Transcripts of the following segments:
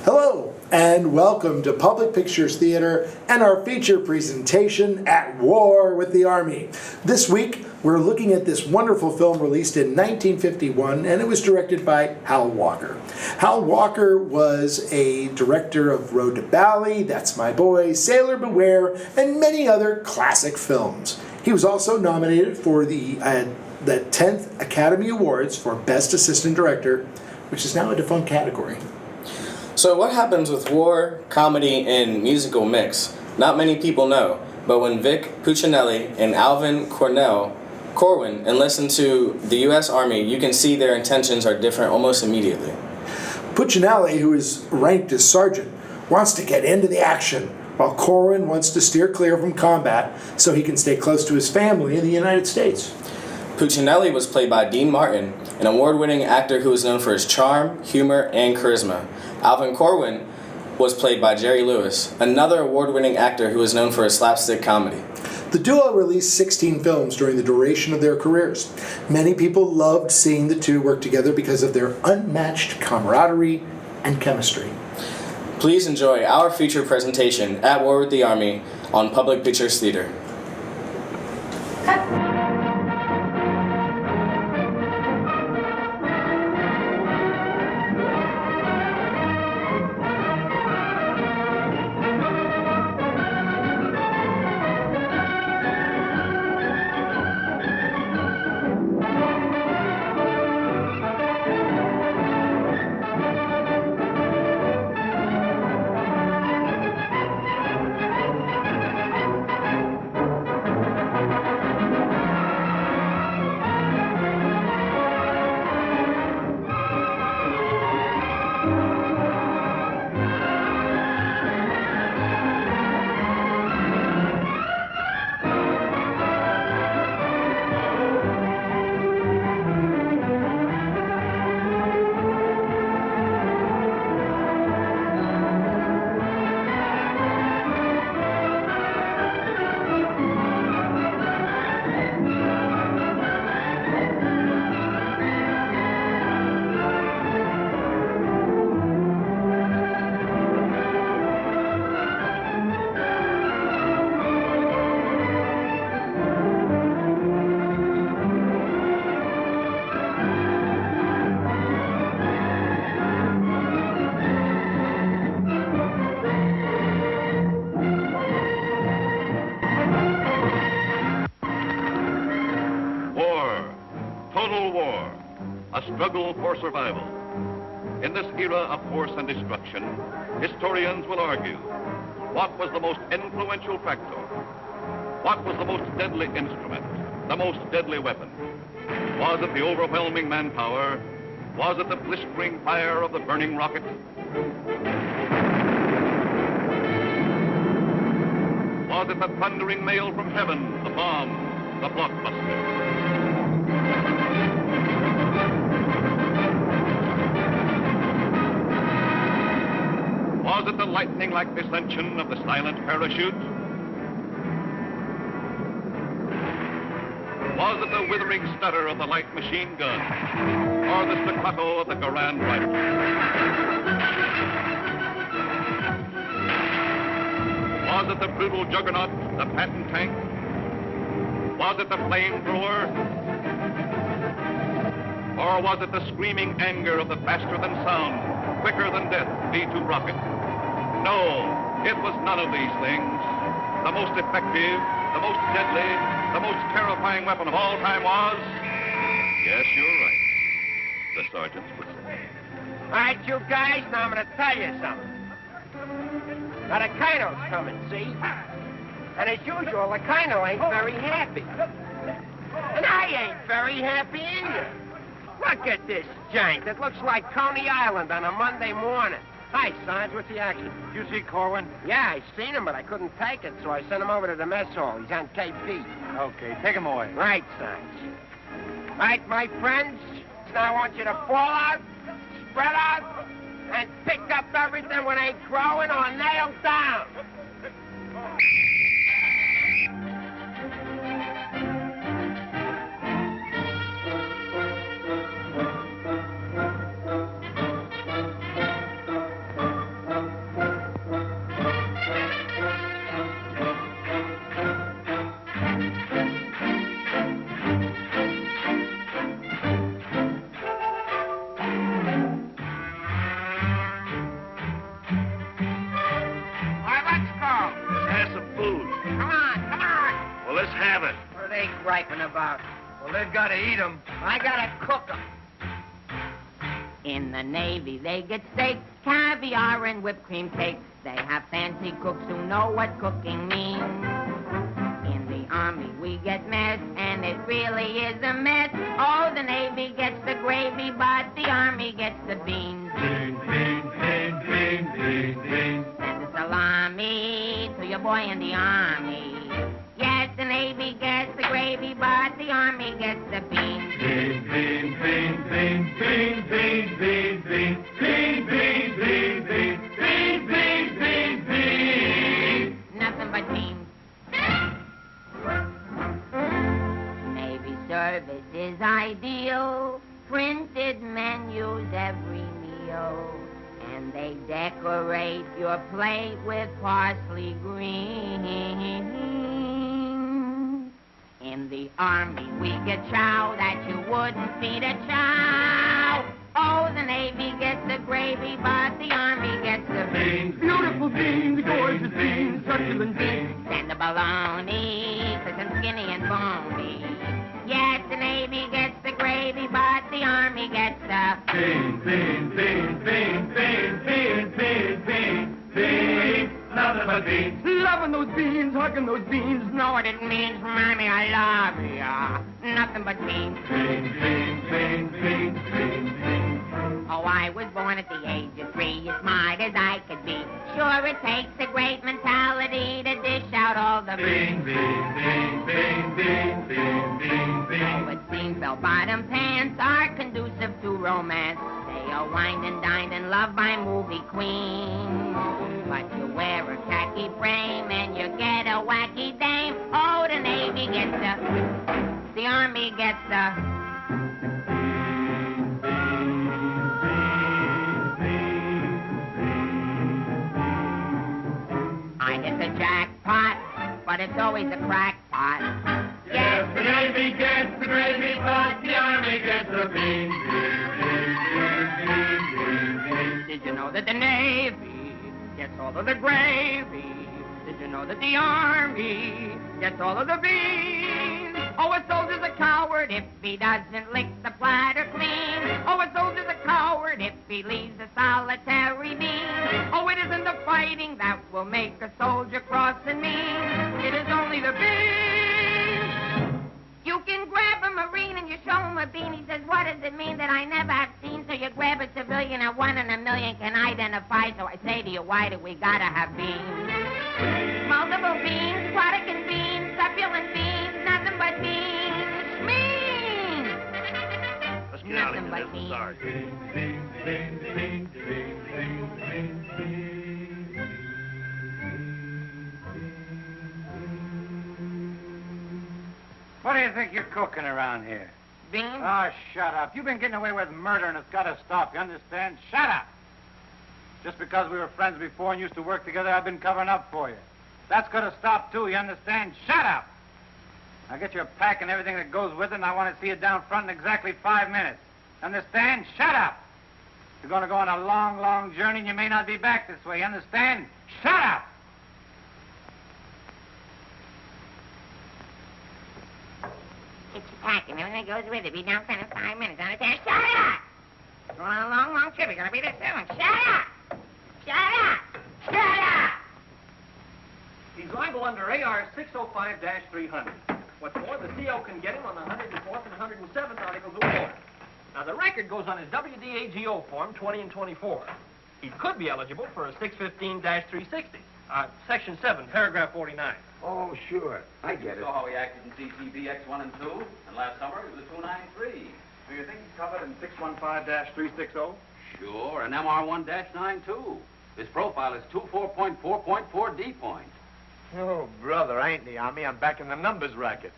Hello, and welcome to Public Pictures Theater and our feature presentation, At War with the Army. This week, we're looking at this wonderful film released in 1951, and it was directed by Hal Walker. Hal Walker was a director of Road to Bali, That's My Boy, Sailor Beware, and many other classic films. He was also nominated for the 10th Academy Awards for Best Assistant Director, which is now a defunct category. So what happens with war, comedy, and musical mix? Not many people know, but when Vic Puccinelli and Alvin Corwin enlist into the U.S. Army, you can see their intentions are different almost immediately. Puccinelli, who is ranked as sergeant, wants to get into the action, while Corwin wants to steer clear from combat so he can stay close to his family in the United States. Puccinelli was played by Dean Martin, an award-winning actor who is known for his charm, humor, and charisma. Alvin Corwin was played by Jerry Lewis, another award-winning actor who is known for his slapstick comedy. The duo released 16 films during the duration of their careers. Many people loved seeing the two work together because of their unmatched camaraderie and chemistry. Please enjoy our feature presentation, At War with the Army, on Public Pictures Theater. Struggle for survival. In this era of force and destruction, historians will argue, what was the most influential factor? What was the most deadly instrument, the most deadly weapon? Was it the overwhelming manpower? Was it the blistering fire of the burning rocket? Was it the thundering mail from heaven, the bomb, the blockbuster? Was it the lightning-like descension of the silent parachute? Was it the withering stutter of the light machine gun? Or the staccato of the Garand rifle? Was it the brutal juggernaut, the Patton tank? Was it the flamethrower? Or was it the screaming anger of the faster-than-sound, quicker-than-death V-2 rocket? No, it was none of these things. The most effective, the most deadly, the most terrifying weapon of all time was... Yes, you're right. The sergeant's whistle. All right, you guys, now I'm going to tell you something. Now, the Colonel's coming, see? And as usual, the Colonel ain't very happy. And I ain't very happy either. Look at this giant. It looks like Coney Island on a Monday morning. Hi, Sarge, what's the action? You see Corwin? Yeah, I seen him, but I couldn't take it, so I sent him over to the mess hall. He's on KP. Okay, take him away. Right, Sarge. Right, my friends? Now I want you to fall out, spread out, and pick up everything when ain't growing or nailed down. griping about? Well, they've got to eat them. I gotta cook 'em. In the Navy, they get steak, caviar, and whipped cream cake. They have fancy cooks who know what cooking means. In the Army, we get mess, and it really is a mess. Oh, the Navy gets the gravy, but the Army gets the beans. Beans, beans, beans, beans, beans, beans. Send a salami to your boy in the Army. Yes, the Navy gets the gravy, but the Army gets the beans. Beans, beans, beans, beans, beans, beans, beans, beans, beans, beans, beans, beans, beans, beans, beans, beans. Nothing but beans. Navy service is ideal. Printed menus every meal. And they decorate your plate with parsley greens. In the Army, we get chow that you wouldn't feed a chow. Oh, the Navy gets the gravy, but the Army gets the beans. Beautiful beans, gorgeous beans, succulent beans. And the bologna, crisp and skinny and bony. Yes, the Navy gets the gravy, but the Army gets the Beans, beans, beans, beans, beans, beans, beans, beans, beans. Nothing but beans. Loving those beans, hugging those beans. Know what it means, Mommy, I love ya. Nothing but beans. Beans, beans, beans, beans, beans, beans. Oh, I was born at the age of 3, as smart as I could be. Sure, it takes a great mentality to dish out all the Beans, beans, beans, beans, beans, beans, beans, beans. Oh, it seems bell-bottom pants are conducive to romance. They are wined and dined and loved by movie queens. But you wear a khaki frame and you get a wacky dame. Oh, the Navy gets the Army gets the... I hit the jackpot, but it's always a crackpot. Yes, the Navy gets the gravy, but the Army gets the beans. Did you know that the Navy gets all of the gravy? Did you know that the Army gets all of the beans? Oh, a soldier's a coward if he doesn't lick the platter clean. Oh, a soldier's a coward if he leaves a solitary bean. Oh, it isn't the fighting that will make a soldier cross and mean. It is only the beans. You can grab a Marine and you show him a bean. He says, what does it mean that I never have seen? So you grab a civilian and 1 in a million can identify. So I say to you, why do we gotta have beans? Multiple beans, Protestant beans, succulent beans, nothing but beans. Beans! Let's get out of Nothing here. but This is beans. ours. Beans, beans, beans, beans, beans, beans, beans, beans. What do you think you're cooking around here? Beans? Oh, shut up. You've been getting away with murder, and it's got to stop. You understand? Shut up. Just because we were friends before and used to work together, I've been covering up for you. That's got to stop, too. You understand? Shut up. Now get your pack and everything that goes with it, and I want to see you down front in exactly 5 minutes. Understand? Shut up. You're going to go on a long, long journey, and you may not be back this way. You understand? Shut up. Get your pack and everything that goes with it. Be down front in 5 minutes. Understand? Shut up! Going on a long, long trip. You're gonna be there soon. Shut up! Shut up! Shut up! He's liable under AR 605-300. What's more, the CO can get him on the 104th and 107th Articles of War. Now, the record goes on his WDAGO form 20 and 24. He could be eligible for a 615-360. Section 7, paragraph 49. Oh, sure. I get it. Saw how he acted in CCB X1 and 2, and last summer he was a 293. Do you think he's covered in 615-360? Sure, and MR1-92. His profile is 24.4.4 D point. Oh, brother, I ain't in the Army. I'm back in the numbers racket.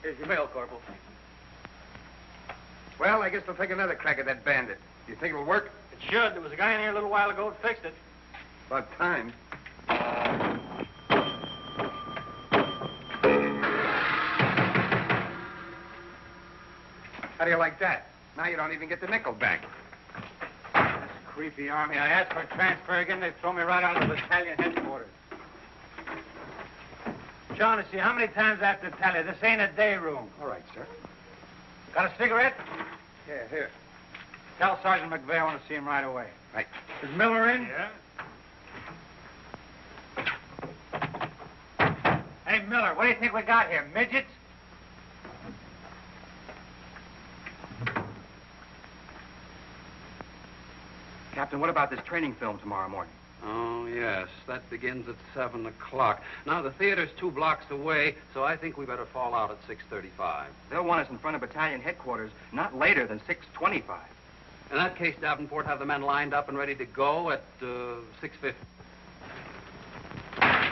Here's your mail, Corporal. Well, I guess they'll take another crack at that bandit. Do you think it'll work? It should. There was a guy in here a little while ago that fixed it. About time. How do you like that? Now you don't even get the nickel back. This creepy Army. I asked for a transfer again. They throw me right out of the battalion headquarters. O'Shaughnessy, how many times I have to tell you, this ain't a day room. All right, sir. Got a cigarette? Yeah, here. Tell Sergeant McVeigh I want to see him right away. Right. Is Miller in? Yeah. Hey, Miller, what do you think we got here, midgets? Captain, what about this training film tomorrow morning? Oh, yes. That begins at 7 o'clock. Now, the theater's 2 blocks away, so I think we better fall out at 6:35. They'll want us in front of battalion headquarters not later than 6:25. In that case, Davenport, have the men lined up and ready to go at 6:50. Hey,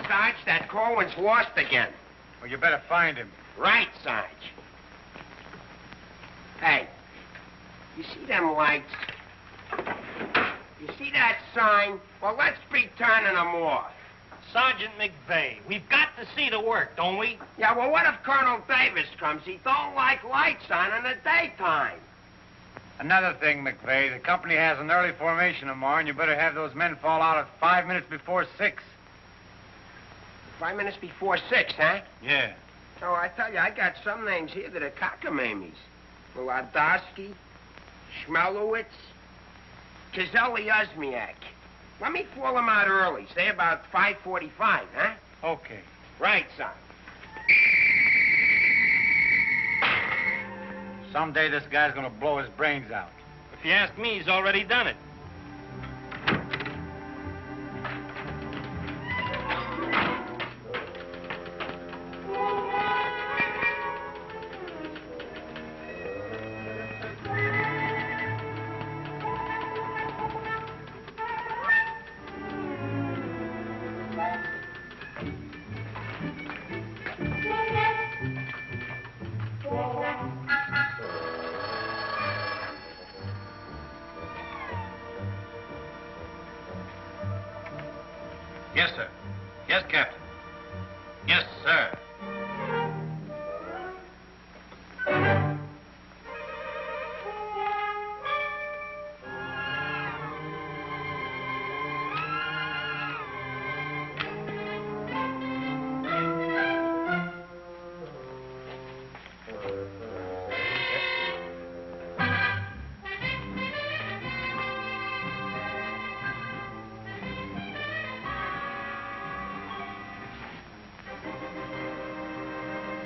Sarge, that Corwin's lost again. Well, you better find him. Right, Sarge. Hey, you see them lights? You see that sign? Well, let's be turning them off. Sergeant McVeigh, we've got to see the work, don't we? Yeah, well, what if Colonel Davies comes? He don't like lights on in the daytime. Another thing, McVeigh, the company has an early formation tomorrow, and you better have those men fall out at 5 minutes before 6. 5 minutes before 6, huh? Yeah. Oh, I tell you, I got some names here that are cockamammies. Wladowski, Schmelowitz, Kazeli Osmiak. Let me pull them out early, say about 5:45, huh? Okay. Right, son. Someday this guy's gonna blow his brains out. If you ask me, he's already done it. Yes, sir. Yes, Captain. Yes, sir.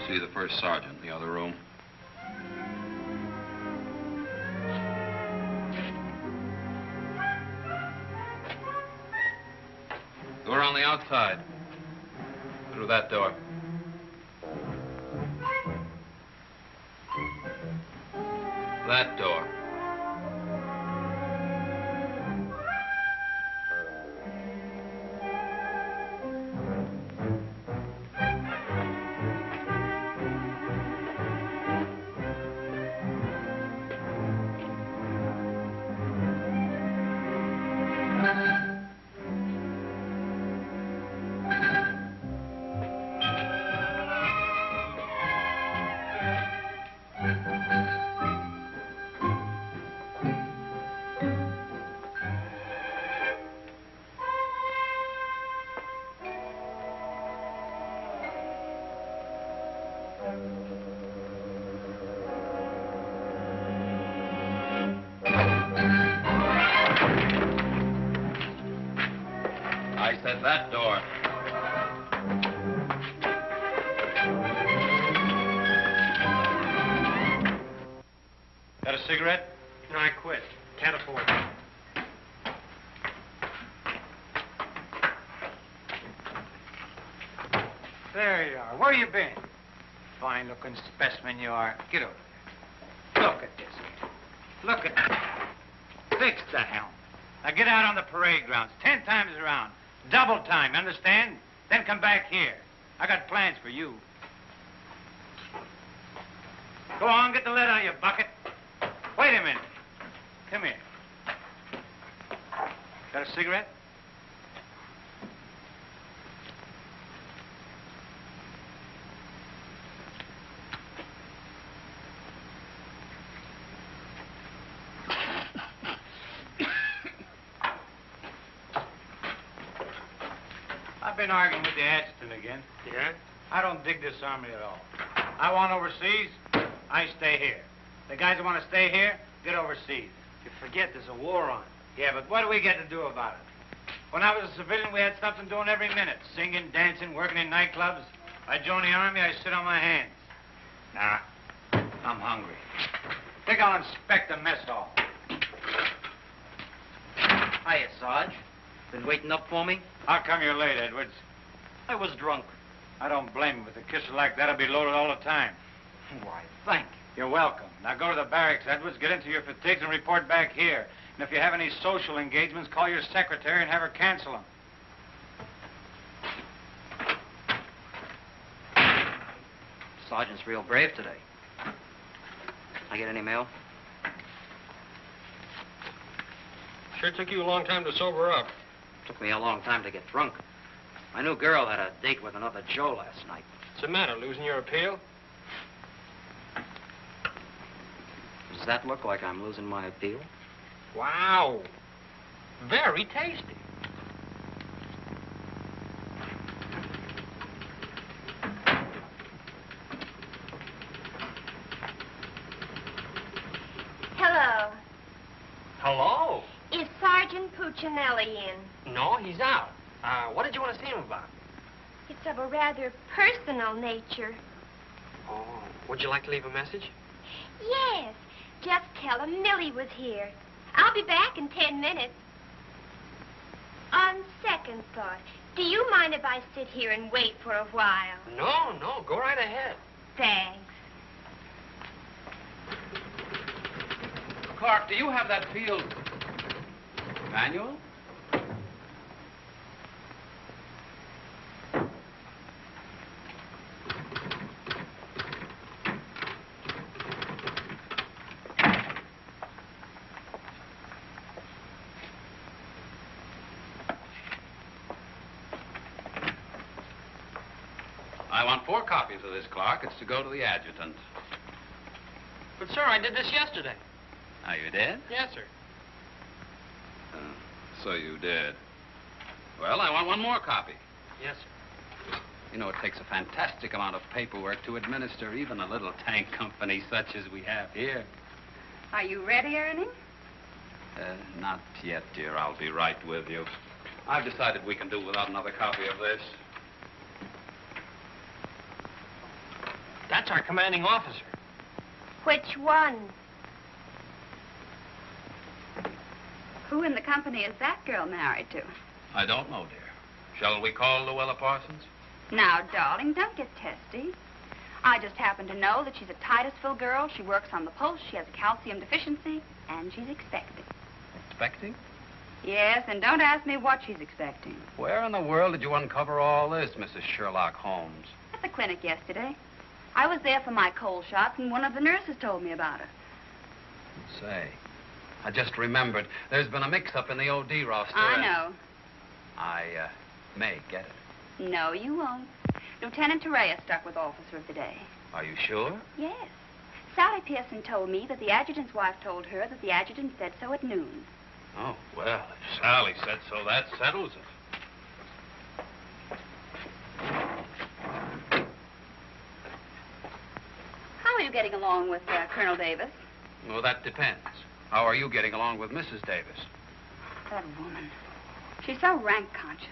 See the first sergeant in the other room. Door on the outside. Through that door. That door. I said that door. Got a cigarette? No, I quit. Can't afford it. There you are. Where you been? Fine-looking specimen you are. Get over there. Look at this. Look at that. Fix the helm. Now get out on the parade grounds 10 times around. Double time, understand? Then come back here. I got plans for you. Go on, get the lead out of your bucket. Wait a minute. Come here. Got a cigarette? I've been arguing with the adjutant again. Yeah? I don't dig this army at all. I want overseas, I stay here. The guys that want to stay here, get overseas. You forget there's a war on. Yeah, but what do we get to do about it? When I was a civilian, we had something doing every minute. Singing, dancing, working in nightclubs. I joined the army, I sit on my hands. Nah, I'm hungry. Think I'll inspect the mess hall. Hiya, Sarge. Been waiting up for me? How come you're late, Edwards? I was drunk. I don't blame you, but a kisser like that'll be loaded all the time. Why, thank you. You're welcome. Now go to the barracks, Edwards, get into your fatigues and report back here. And if you have any social engagements, call your secretary and have her cancel them. Sergeant's real brave today. I get any mail? Sure took you a long time to sober up. Took me a long time to get drunk. My new girl had a date with another Joe last night. What's the matter, losing your appeal? Does that look like I'm losing my appeal? Wow. Very tasty. Hello. Hello. Is Sergeant Puccinelli in? No, he's out. What did you want to see him about? It's of a rather personal nature. Oh, would you like to leave a message? Yes. Just tell him Millie was here. I'll be back in 10 minutes. On second thought, do you mind if I sit here and wait for a while? No, go right ahead. Thanks. Clark, do you have that field manual? I want 4 copies of this, Clark. It's to go to the adjutant. But, sir, I did this yesterday. Oh, you did? Yes, sir. So you did. Well, I want 1 more copy. Yes, sir. You know, it takes a fantastic amount of paperwork to administer even a little tank company such as we have here. Are you ready, Ernie? Not yet, dear. I'll be right with you. I've decided we can do without another copy of this. That's our commanding officer. Which one? Who in the company is that girl married to? I don't know, dear. Shall we call Luella Parsons? Now, darling, don't get testy. I just happen to know that she's a Titusville girl. She works on the post. She has a calcium deficiency, and she's expecting. Expecting? Yes, and don't ask me what she's expecting. Where in the world did you uncover all this, Mrs. Sherlock Holmes? At the clinic yesterday. I was there for my cold shot, and one of the nurses told me about her. Say, I just remembered. There's been a mix-up in the OD roster. I know. I may get it. No, you won't. Lieutenant Torreya stuck with Officer of the Day. Are you sure? Yes. Sally Pearson told me that the adjutant's wife told her that the adjutant said so at noon. Oh, well, if Sally said so, that settles it. How are you getting along with Colonel Davis? Well, that depends. How are you getting along with Mrs. Davis? That woman. She's so rank conscious.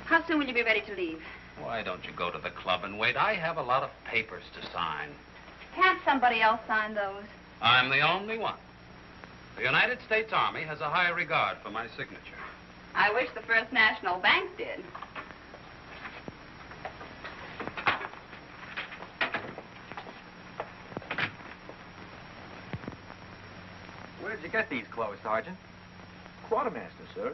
How soon will you be ready to leave? Why don't you go to the club and wait? I have a lot of papers to sign. Can't somebody else sign those? I'm the only one. The United States Army has a high regard for my signature. I wish the First National Bank did. Where did you get these clothes, Sergeant? Quartermaster, sir.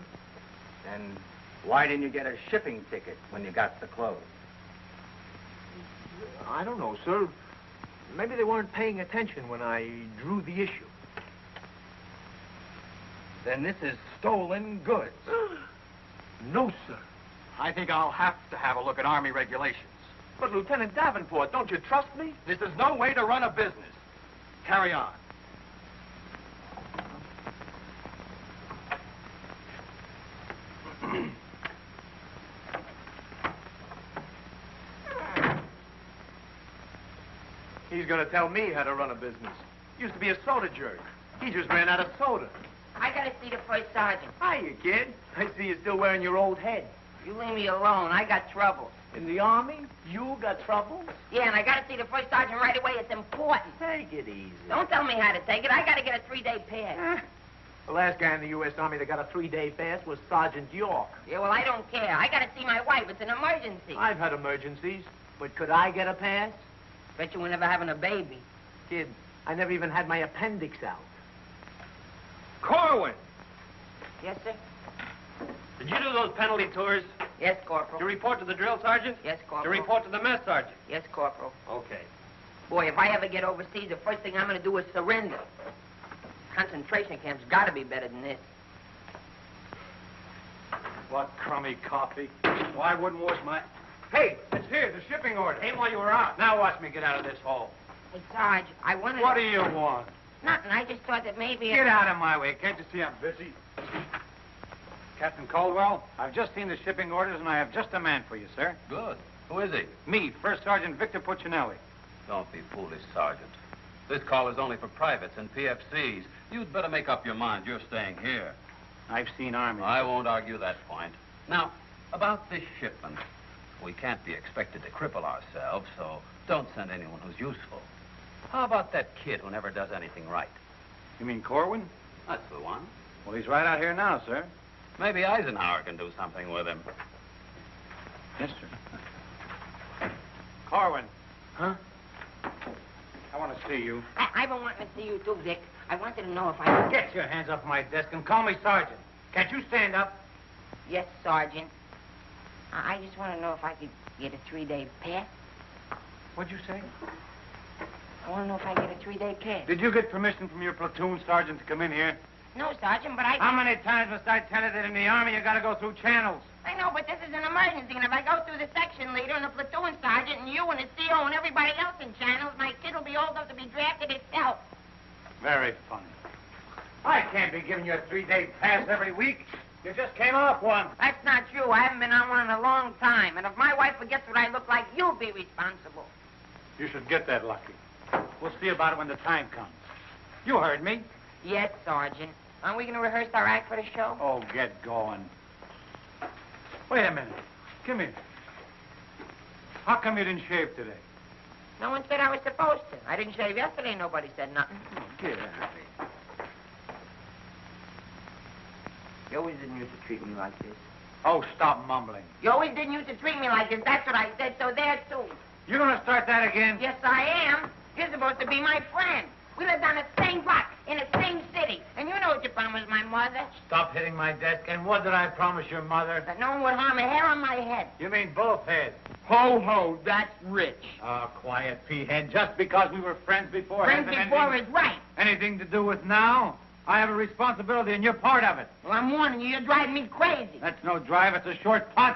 And why didn't you get a shipping ticket when you got the clothes? I don't know, sir. Maybe they weren't paying attention when I drew the issue. Then this is stolen goods. No, sir. I think I'll have to have a look at Army regulations. But, Lieutenant Davenport, don't you trust me? This is no way to run a business. Carry on. He's going to tell me how to run a business. Used to be a soda jerk. He just ran out of soda. I gotta see the first sergeant. Hiya, kid. I see you're still wearing your old head. You leave me alone. I got trouble. In the Army? You got trouble? Yeah, and I gotta see the first sergeant right away. It's important. Take it easy. Don't tell me how to take it. I gotta get a 3-day pass. The last guy in the U.S. Army that got a 3-day pass was Sergeant York. Yeah, well, I don't care. I gotta see my wife. It's an emergency. I've had emergencies, but could I get a pass? Bet you were never having a baby. Kid, I never even had my appendix out. Corwin! Yes, sir? Did you do those penalty tours? Yes, Corporal. Did you report to the drill sergeant? Yes, Did Corporal. you report to the mess sergeant? Yes, Corporal. Okay. Boy, if I ever get overseas, the first thing I'm gonna do is surrender. Concentration camp's gotta be better than this. What crummy coffee. Well, I wouldn't wash my... Hey, it's here, the shipping order. Hey, while you were out. Now watch me get out of this hole. Hey, Sarge, I wanted... What do you want? Nothing. I just thought that maybe... Get out of my way. Can't you see I'm busy? Captain Caldwell, I've just seen the shipping orders, and I have just a man for you, sir. Good. Who is he? Me, First Sergeant Victor Puccinelli. Don't be foolish, Sergeant. This call is only for privates and PFCs. You'd better make up your mind. You're staying here. I've seen Army. I won't argue that point. Now, about this shipment. We can't be expected to cripple ourselves, so don't send anyone who's useful. How about that kid who never does anything right? You mean Corwin? That's the one. Well, he's right out here now, sir. Maybe Eisenhower can do something with him. Yes, sir. Corwin. Huh? I want to see you. I've been wanting to see you too, Vic. I wanted to know if I... Get your hands off my desk and call me Sergeant. Can't you stand up? Yes, Sergeant. I just want to know if I could get a 3-day pass. What'd you say? I want to know if I get a 3-day pass. Did you get permission from your platoon sergeant to come in here? No, Sergeant, but I... How many times must I tell you that in the Army you gotta go through channels? I know, but this is an emergency, and if I go through the section leader and the platoon sergeant and you and the CO and everybody else in channels, my kid will be old enough to be drafted himself. Very funny. I can't be giving you a 3-day pass every week. You just came off one. That's not true. I haven't been on one in a long time, and if my wife forgets what I look like, you'll be responsible. You should get that lucky. We'll see about it when the time comes. You heard me. Yes, Sergeant. Aren't we going to rehearse our act for the show? Oh, get going. Wait a minute. Come here. How come you didn't shave today? No one said I was supposed to. I didn't shave yesterday. Nobody said nothing. Get out of here. You always didn't used to treat me like this. Oh, stop mumbling. You always didn't used to treat me like this. That's what I said, so there, too. You gonna start that again? Yes, I am. You're supposed to be my friend. We lived on the same block, in the same city. And you know what you promised my mother. Stop hitting my desk. And what did I promise your mother? That no one would harm a hair on my head. You mean both heads? Ho, ho, that's rich. Oh, quiet, P-head. Just because we were friends before... Friends hasn't before anything, is right. anything to do with now? I have a responsibility, and you're part of it. Well, I'm warning you. You're driving me crazy. That's no drive. It's a short putt.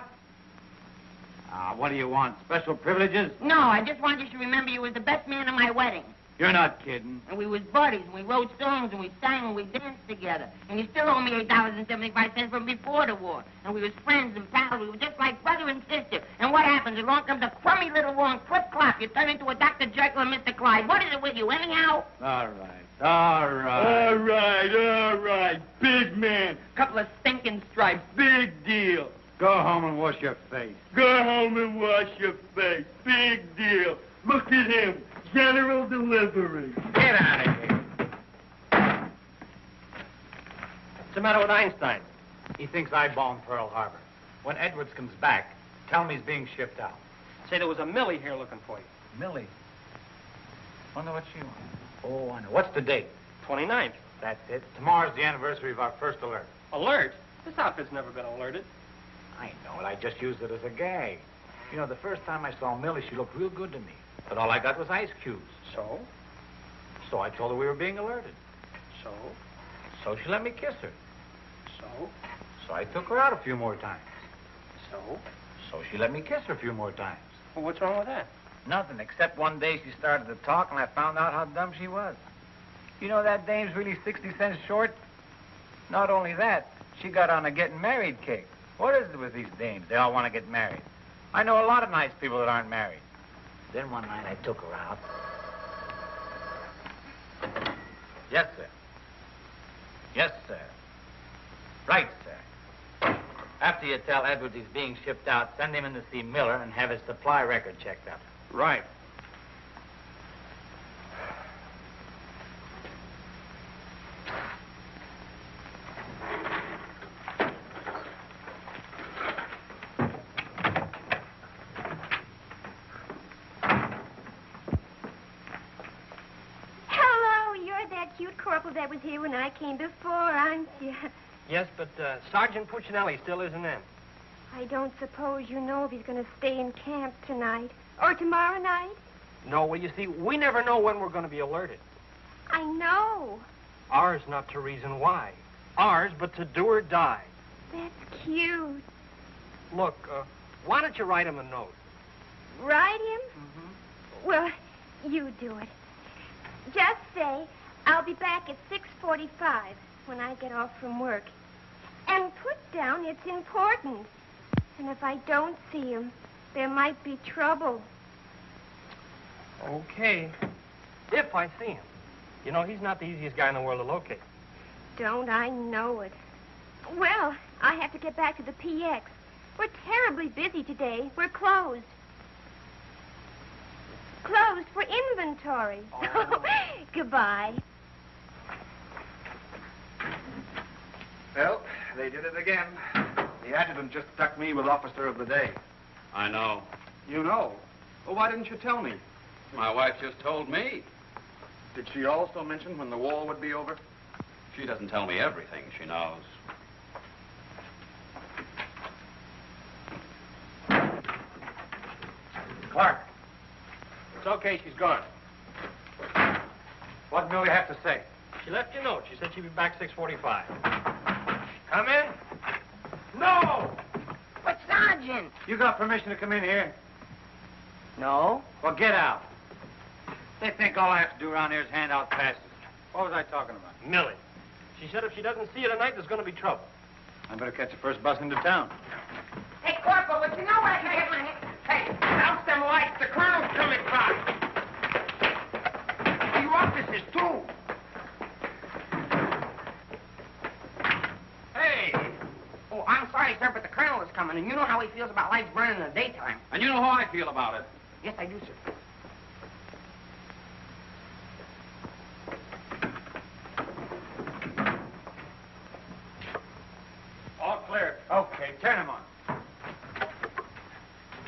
What do you want? Special privileges? No, I just want you to remember you was the best man at my wedding. You're not kidding. And we was buddies, and we wrote songs, and we sang, and we danced together. And you still owe me $8.75 from before the war. And we was friends and pals. We were just like brother and sister. And what happens? Along comes a crummy little war and clip-clop. You turn into a Dr. Jekyll and Mr. Clyde. What is it with you, anyhow? All right. Big man. Couple of stinking stripes. Big deal. Go home and wash your face. Go home and wash your face. Big deal. Look at him. General delivery. Get out of here. What's the matter with Einstein? He thinks I bombed Pearl Harbor. When Edwards comes back, tell him he's being shipped out. Say there was a Millie here looking for you. Millie. Wonder what she wants. Oh, I know. What's the date? 29th. That's it. Tomorrow's the anniversary of our first alert. Alert? This outfit's never been alerted. I know it. I just used it as a gag. You know, the first time I saw Millie, she looked real good to me. But all I got was ice cubes. So? So I told her we were being alerted. So? So she let me kiss her. So? So I took her out a few more times. So? So she let me kiss her a few more times. Well, what's wrong with that? Nothing, except one day she started to talk and I found out how dumb she was. You know that dame's really 60 cents short? Not only that, she got on a getting married kick. What is it with these dames? They all want to get married. I know a lot of nice people that aren't married. Then one night I took her out, Yes, sir. Yes, sir. Right, sir. After you tell Edwards he's being shipped out, send him in to see Miller and have his supply record checked out. Right. Corporal that was here when I came before, aren't you? Yes, but Sergeant Puccinelli still isn't in. I don't suppose you know if he's going to stay in camp tonight or tomorrow night? No, well, you see, we never know when we're going to be alerted. I know. Ours not to reason why. Ours, but to do or die. That's cute. Look, why don't you write him a note? Write him? Mm-hmm. Well, you do it. Just say, I'll be back at 6:45 when I get off from work. And put down it's important. And if I don't see him, there might be trouble. Okay. If I see him. You know, he's not the easiest guy in the world to locate. Don't I know it? Well, I have to get back to the PX. We're terribly busy today. We're closed. Closed for inventory. Oh. Goodbye. Well, they did it again. The adjutant just stuck me with Officer of the Day. I know. You know? Well, why didn't you tell me? My wife just told me. Did she also mention when the war would be over? She doesn't tell me everything she knows. Clark. It's okay, she's gone. What did Millie have to say? She left you a note. She said she'd be back 6:45. Come in? No! But, Sergeant! You got permission to come in here? No. Well, get out. They think all I have to do around here is hand out passes. What was I talking about? Millie. She said if she doesn't see you tonight, there's going to be trouble. I better catch the first bus into town. Hey, Corporal, would you know where I can get my... Hey, douse them lights. The colonel's coming by. You officers, too. Hey. Oh, I'm sorry, sir, but the colonel is coming, and you know how he feels about lights burning in the daytime. And you know how I feel about it. Yes, I do, sir. All clear. Okay, turn him on.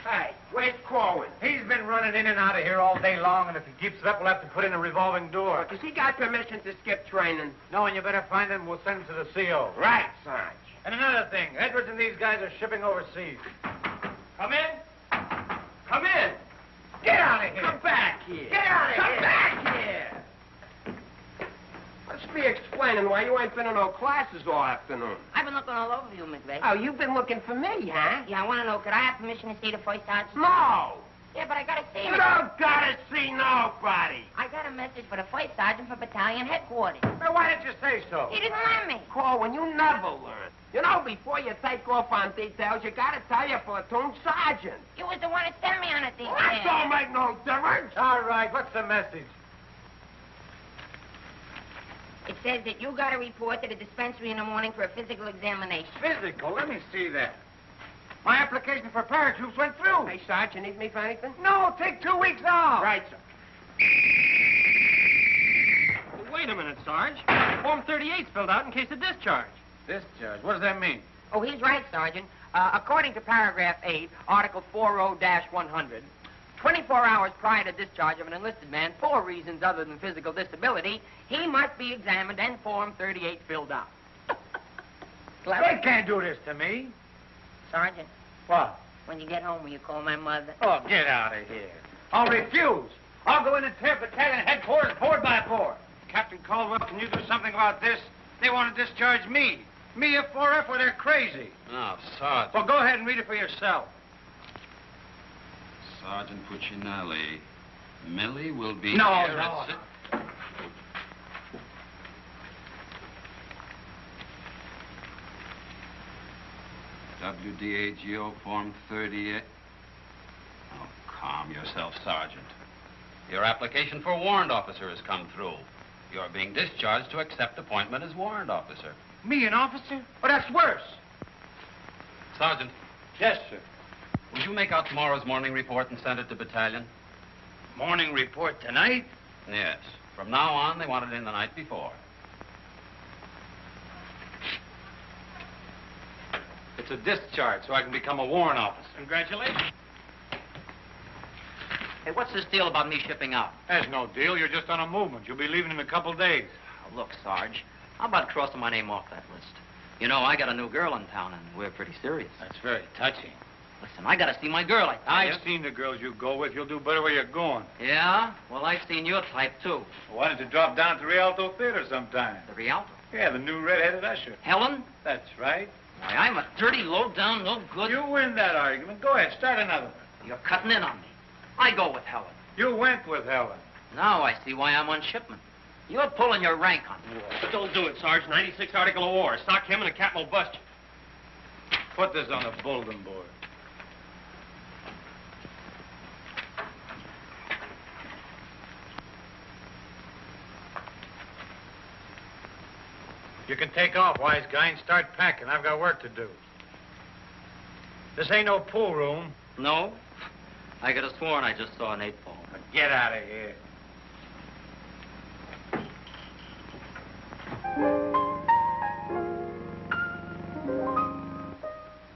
Hey, where's Corwin? He's been running in and out of here all day long, and if he keeps it up, we'll have to put in a revolving door. Does he got permission to skip training? No, and you better find him. We'll send him to the CO. Right, Sarge. And another thing, Edwards and these guys are shipping overseas. Come in. Come in. Get out of here. Come back here. Get out of here. Come back here. Let's be explaining why you ain't been in no classes all afternoon. I've been looking all over you, McVeigh. Oh, you've been looking for me, huh? Yeah, I want to know, could I have permission to see the first sergeant? No. Yeah, but I got to see You him. don't gotta see nobody. I got a message for the first sergeant for battalion headquarters. Well, why didn't you say so? He didn't let me. Corwin, you never learn. You know, before you take off on details, you gotta tell your platoon sergeant. You was the one that sent me on a detail. Well, that don't make no difference. All right, what's the message? It says that you got to report to the dispensary in the morning for a physical examination. Physical? Let me see that. My application for paratroops went through. Hey, Sarge, you need me for anything? No, take 2 weeks off. Right, sir. Well, wait a minute, Sarge. Form 38's filled out in case of discharge. Discharge. What does that mean? Oh, he's right, Sergeant. According to paragraph 8, article 40-100, 24 hours prior to discharge of an enlisted man for reasons other than physical disability, he must be examined and Form 38 filled out. They can't do this to me. Sergeant, What? when you get home, will you call my mother? Oh, get out of here. I'll refuse. I'll go in and tear battalion headquarters board by board. Captain Caldwell, can you do something about this? They want to discharge me. Me, a 4F, or they're crazy. No, Sergeant. Well, go ahead and read it for yourself. Sergeant Puccinelli. Millie will be No, here no. at WDAGO Form 38. Oh, calm yourself, Sergeant. Your application for warrant officer has come through. You're being discharged to accept appointment as warrant officer. Me, an officer? Oh, that's worse. Sergeant, Yes, sir. will you make out tomorrow's morning report and send it to battalion? Morning report tonight? Yes. From now on, they want it in the night before. It's a discharge, so I can become a warrant officer. Congratulations. Hey, what's this deal about me shipping out? There's no deal. You're just on a movement. You'll be leaving in a couple days. Oh, look, Sarge, how about crossing my name off that list? You know, I got a new girl in town, and we're pretty serious. That's very touching. Listen, I gotta see my girl, I tell I've seen the girls you go with. You'll do better where you're going. Yeah? Well, I've seen your type, too. Well, why don't you drop down to Rialto Theater sometime? The Rialto? Yeah, the new red-headed usher. Helen? That's right. Why, I'm a dirty, low-down, no good... You win that argument. Go ahead, start another one. You're cutting in on me. I go with Helen. You went with Helen. Now I see why I'm on shipment. You're pulling your rank on me. But don't do it, Sarge. 96 Article of War. Sock him and the captain will bust you. Put this on the bulletin board. You can take off, wise guy, and start packing. I've got work to do. This ain't no pool room. No? I could have sworn I just saw an 8-ball. Get out of here.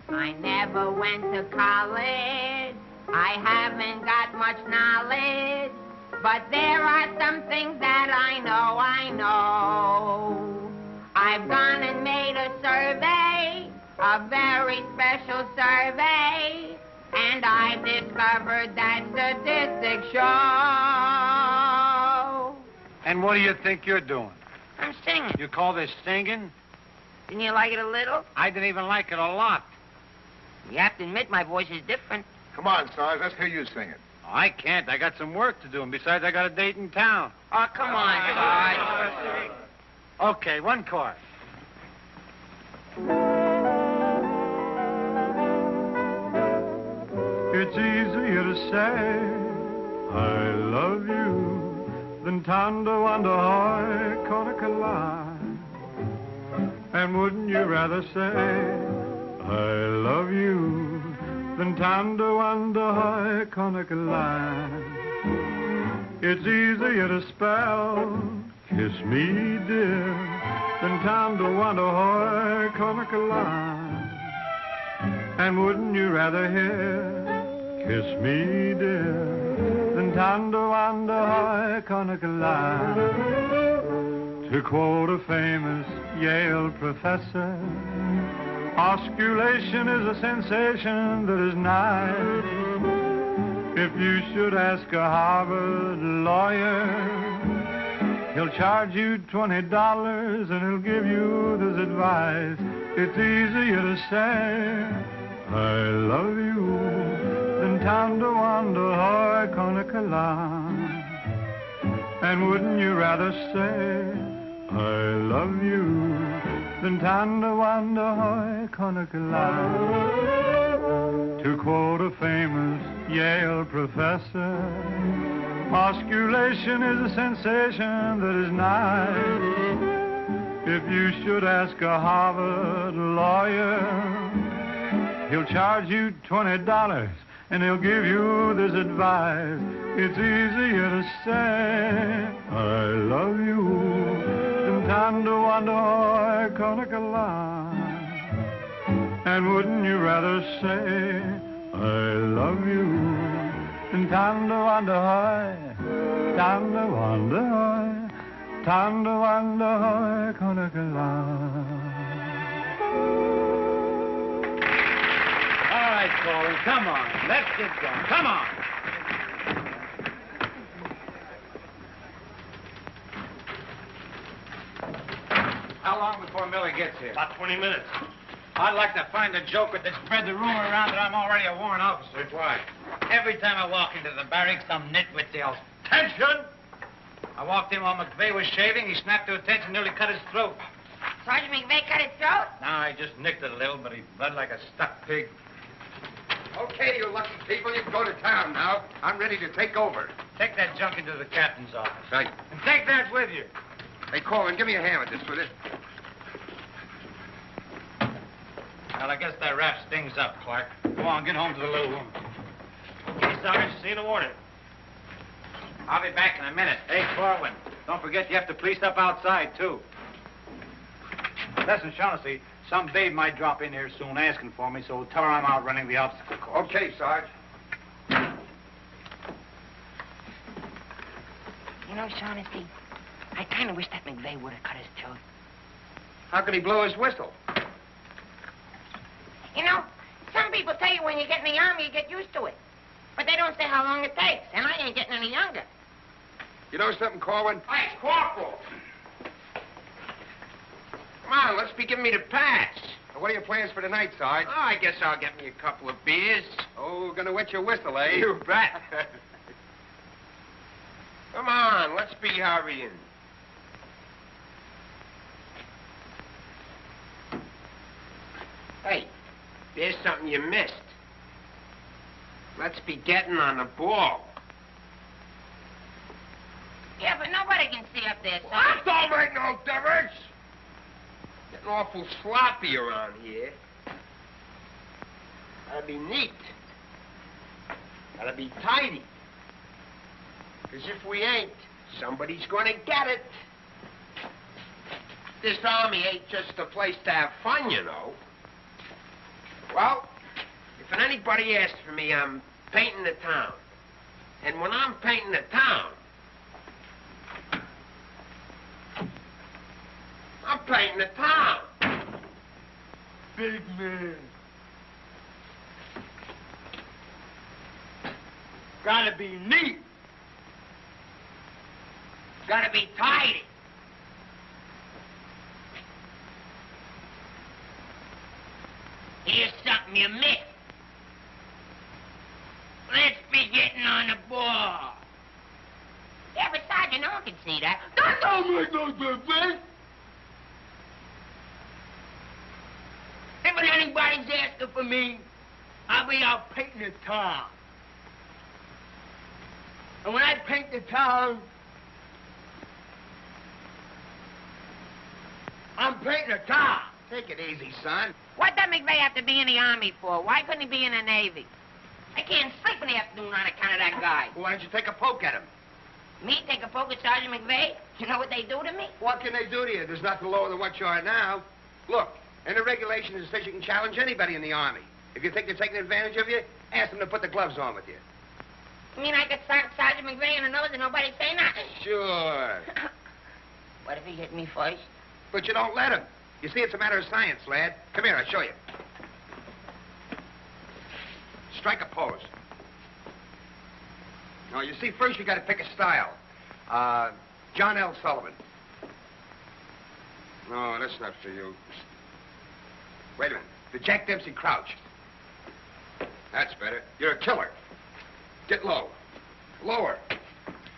I never went to college. I haven't got much knowledge. But there are some things that I know. I've gone and made a survey, a very special survey, and I've discovered that statistics show. And what do you think you're doing? I'm singing. You call this singing? Didn't you like it a little? I didn't even like it a lot. You have to admit my voice is different. Come on, Sarge, let's hear you sing it. Oh, I can't. I got some work to do, and besides, I got a date in town. Oh, come on, Sarge. Okay, one chord. It's easier to say I love you than tanda wanda hoy konakala. And wouldn't you rather say I love you than tanda wanda hoy konakala? It's easier to spell kiss me dear than tanda wanda hoy konakala. And wouldn't you rather hear kiss me, dear, than tanda wanda hoy konakala? To quote a famous Yale professor, osculation is a sensation that is nice. If you should ask a Harvard lawyer, he'll charge you $20 and he'll give you this advice. It's easier to say I love you than tanda wanda hoy konakala. And wouldn't you rather say I love you than tanda wanda hoy konakala? To quote a famous Yale professor, osculation is a sensation that is nice. If you should ask a Harvard lawyer, he'll charge you $20 and he'll give you this advice. It's easier to say I love you than tanda wanda hoy konakala. And wouldn't you rather say I love you than tanda wanda hoy, tanda wanda hoy, tanda wanda hoy konakala? All right, Colin, come on. Let's get going. Come on. How long before Millie gets here? About 20 minutes. I'd like to find a joker that spread the rumor around that I'm already a warrant officer. Why? Every time I walk into the barracks, some nitwit yells, "Attention!" I walked in while McVeigh was shaving. He snapped to attention, nearly cut his throat. Sergeant McVeigh cut his throat? No, I just nicked it a little, but he bled like a stuck pig. Okay, you lucky people, you can go to town now. I'm ready to take over. Take that junk into the captain's office. Right. And take that with you. Hey, Corwin, give me a hand with this, will you? Well, I guess that wraps things up, Clark. Go on, get home to the little room. Okay, Sarge, see you in the water. I'll be back in a minute. Hey, Corwin, don't forget you have to police up outside, too. Listen, Shaughnessy, some babe might drop in here soon asking for me, so tell her I'm out running the obstacle course. Okay, Sarge. You know, Shaughnessy, I kind of wish that McVeigh would have cut his tooth. How could he blow his whistle? You know, some people tell you when you get in the Army, you get used to it. But they don't say how long it takes, and I ain't getting any younger. You know something, Corwin? Hey, Corporal! Come on, let's be giving me the pass. What are your plans for tonight, Sarge? Oh, I guess I'll get me a couple of beers. Oh, gonna wet your whistle, eh? You bet. Come on, let's be hurrying. Hey, there's something you missed. Let's be getting on the ball. Yeah, but nobody can see up there, son. That don't make no difference. Getting awful sloppy around here. Gotta be neat. Gotta be tidy. 'Cause if we ain't, somebody's gonna get it. This Army ain't just a place to have fun, you know. Well, if anybody asks for me, I'm painting the town. And when I'm painting the town, I'm painting the town. Big man. Gotta be neat. Gotta be tidy. Here's something you missed. Let's be getting on the ball. Yeah, but Sergeant, no one can see that. That don't make no difference. If anybody's asking for me, I'll be out painting the town. And when I paint the town, I'm painting the town. Take it easy, son. What does McVeigh have to be in the Army for? Why couldn't he be in the Navy? I can't sleep in the afternoon on account of that guy. Why don't you take a poke at him? Me take a poke at Sergeant McVeigh? You know what they do to me? What can they do to you? There's nothing lower than what you are now. Look, in the regulations it says you can challenge anybody in the Army. If you think they're taking advantage of you, ask them to put the gloves on with you. You mean I could sock Sergeant McVeigh in the nose and nobody say nothing? Sure. What if he hit me first? But you don't let him. You see, it's a matter of science, lad. Come here, I'll show you. Strike a pose. Now, you see, first you got to pick a style. John L. Sullivan. No, that's not for you. Wait a minute. The Jack Dempsey crouch. That's better. You're a killer. Get low. Lower.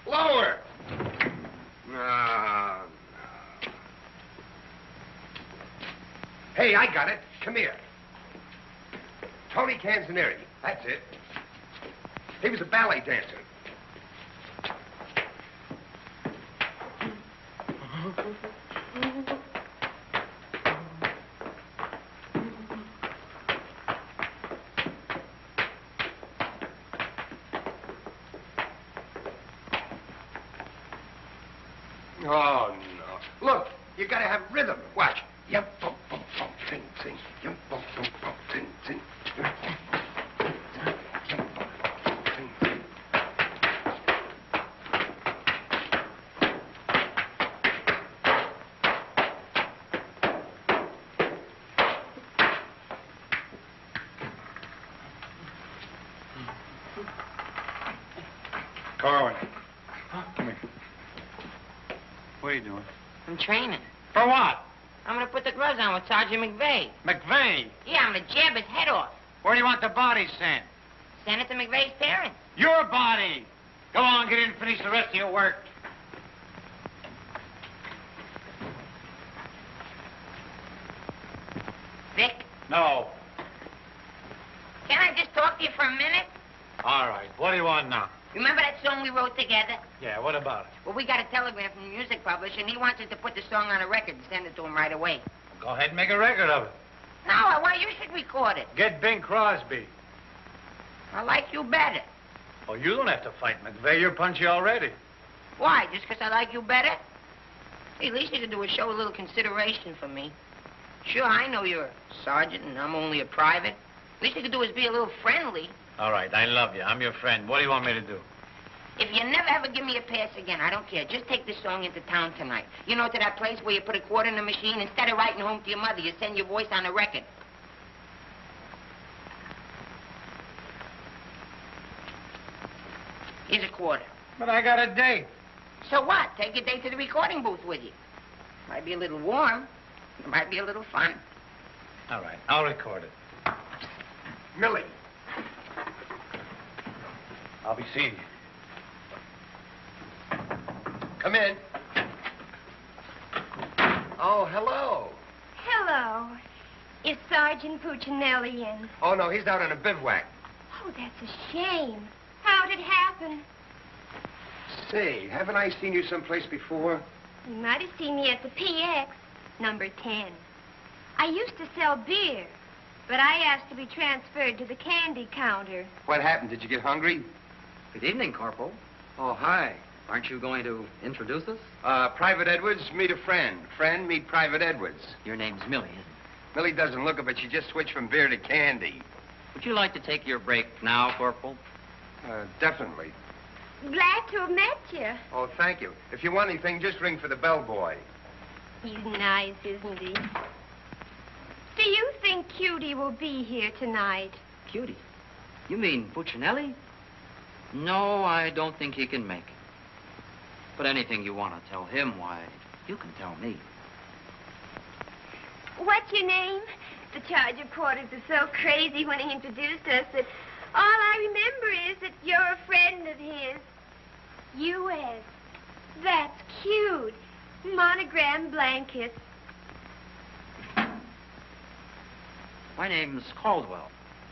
Lower. No. Hey, I got it. Come here. Tony Canzoneri. That's it. He was a ballet dancer. Oh, no. Look, you gotta have rhythm. Watch. Yum, bum, bum, bum, ting, ting. Yum, bum, bum, bum, ting, ting. Yum, bum, bum, yum, bum, bum, ting, ting. Corwin. Come here. What are you doing? I'm training. For what? I'm gonna put the gloves on with Sergeant McVeigh. McVeigh. Yeah, I'm gonna jab his head off. Where do you want the body sent? Send it to McVeigh's parents. Your body. Go on, get in and finish the rest of your work. Vic, No. can I just talk to you for a minute? All right. What do you want now? Remember that song we wrote together? Yeah, what about it? Well, we got a telegram from the music publisher, and he wants us to put the song on a record and send it to him right away. Go ahead and make a record of it. No, I want you should record it. Get Bing Crosby. I like you better. Oh, you don't have to fight McVeigh. You're punchy already. Why? Just because I like you better? Hey, at least you could do is show a little consideration for me. Sure, I know you're a sergeant and I'm only a private. At least you could do is be a little friendly. All right, I love you. I'm your friend. What do you want me to do? If you never ever give me a pass again, I don't care. Just take this song into town tonight. You know, to that place where you put a quarter in the machine. Instead of writing home to your mother, you send your voice on a record. Here's a quarter. But I got a date. So what? Take your date to the recording booth with you. Might be a little warm. It might be a little fun. All right, I'll record it. Millie. I'll be seeing you. Come in. Oh, hello. Hello. Is Sergeant Puccinelli in? Oh, no, he's out on a bivouac. Oh, that's a shame. How'd it happen? Say, haven't I seen you someplace before? You might have seen me at the PX, number 10. I used to sell beer, but I asked to be transferred to the candy counter. What happened? Did you get hungry? Good evening, Corporal. Oh, hi. Aren't you going to introduce us? Private Edwards, meet a friend. Friend, meet Private Edwards. Your name's Millie, isn't it? Millie doesn't look it, but she just switched from beer to candy. Would you like to take your break now, Corporal? Definitely. Glad to have met you. Oh, thank you. If you want anything, just ring for the bellboy. He's nice, isn't he? Do you think Cutie will be here tonight? Cutie? You mean Puccinelli? No, I don't think he can make it. But anything you want to tell him, why, you can tell me. What's your name? The charge reporters are so crazy when he introduced us that all I remember is that you're a friend of his. U.S. That's cute. Monogram blankets. My name's Caldwell.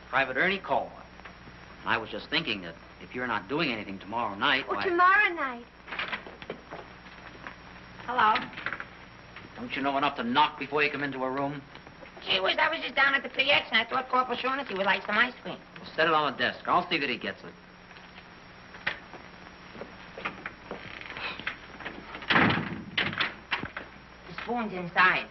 Private Ernie Caldwell. I was just thinking that if you're not doing anything tomorrow night, Oh, why... tomorrow night. Hello? Don't you know enough to knock before you come into a room? Gee whiz, I was just down at the PX and I thought Corporal Shaughnessy would like some ice cream. Well, set it on the desk. I'll see that he gets it. The spoon's inside.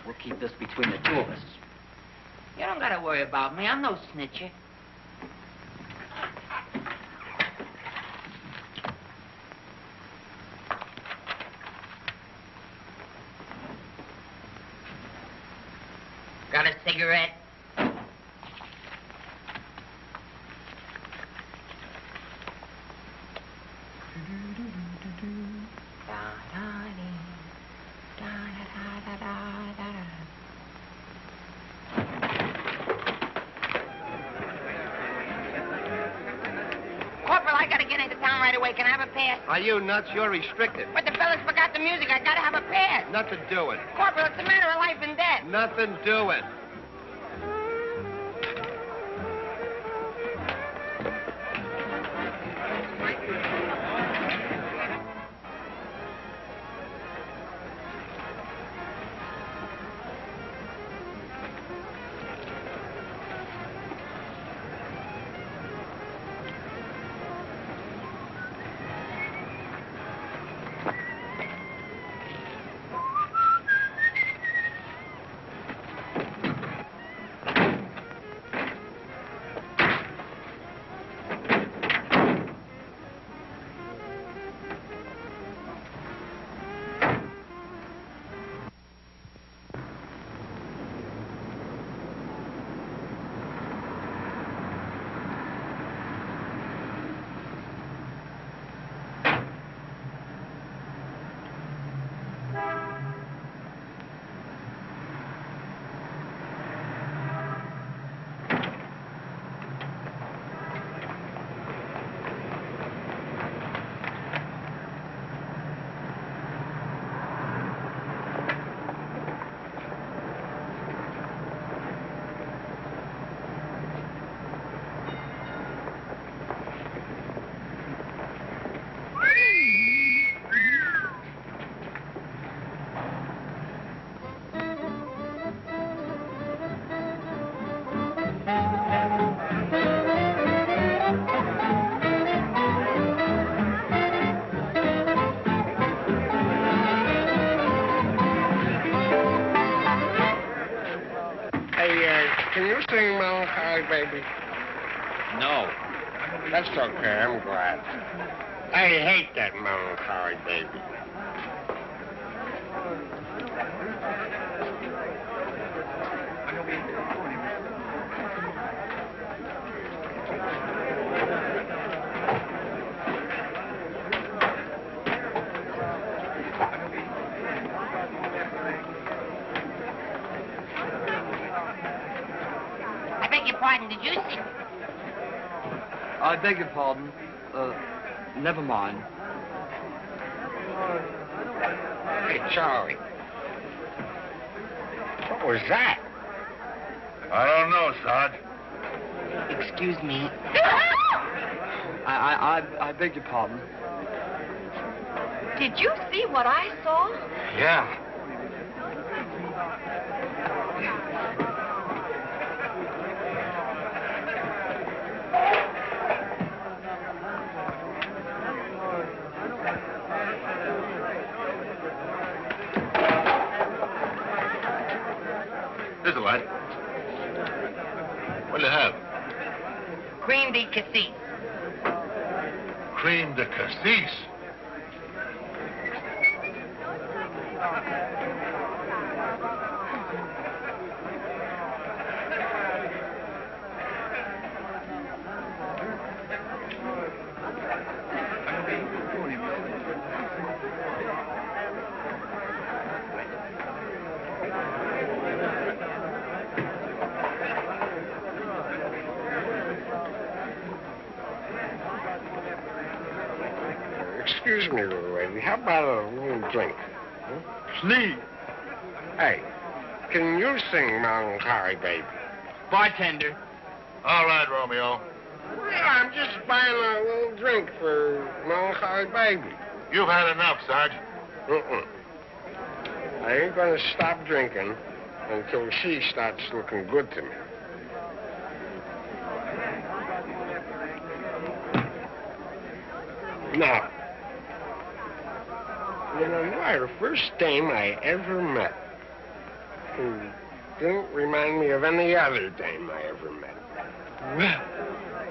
We'll keep this between the two of us. You don't gotta worry about me. I'm no snitcher. Got a cigarette? Corporal, I gotta get into town right away. Can I have a pass? Are you nuts? You're restricted. But the fellas forgot the music. I gotta have a pass. Nothing doing. Corporal, it's a matter of life and death. Nothing doing. baby? No. That's okay, I'm glad. I hate that melancholy baby. I beg your pardon, did you see? I beg your pardon. Never mind. Hey, Charlie. What was that? I don't know, Sarge. Excuse me. I beg your pardon. Did you see what I saw? Yeah. Here's a light. What do you have? Cream de cassis. Cream de cassis. Excuse me, little lady. How about a little drink? Please. Hey, can you sing Melancholy Baby? Bartender. All right, Romeo. Well, I'm just buying a little drink for Melancholy Baby. You've had enough, Sarge. I ain't gonna stop drinking until she starts looking good to me. Now, you know, you are the first dame I ever met who didn't remind me of any other dame I ever met. Well,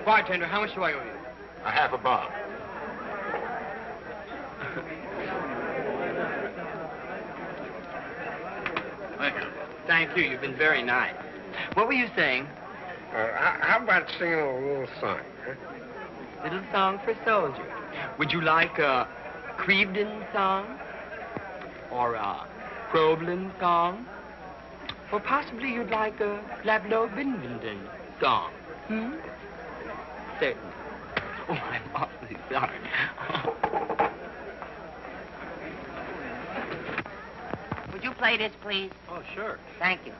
bartender, how much do I owe you? A half a bob. Thank you. Thank you. You've been very nice. What were you saying? How about singing a little song, huh? Little song for soldier. Would you like a Crevedon song? Or a Crowland song? Or possibly you'd like a Lablo Bindenden song? Certainly. Oh, I'm awfully sorry. Would you play this, please? Oh, sure. Thank you.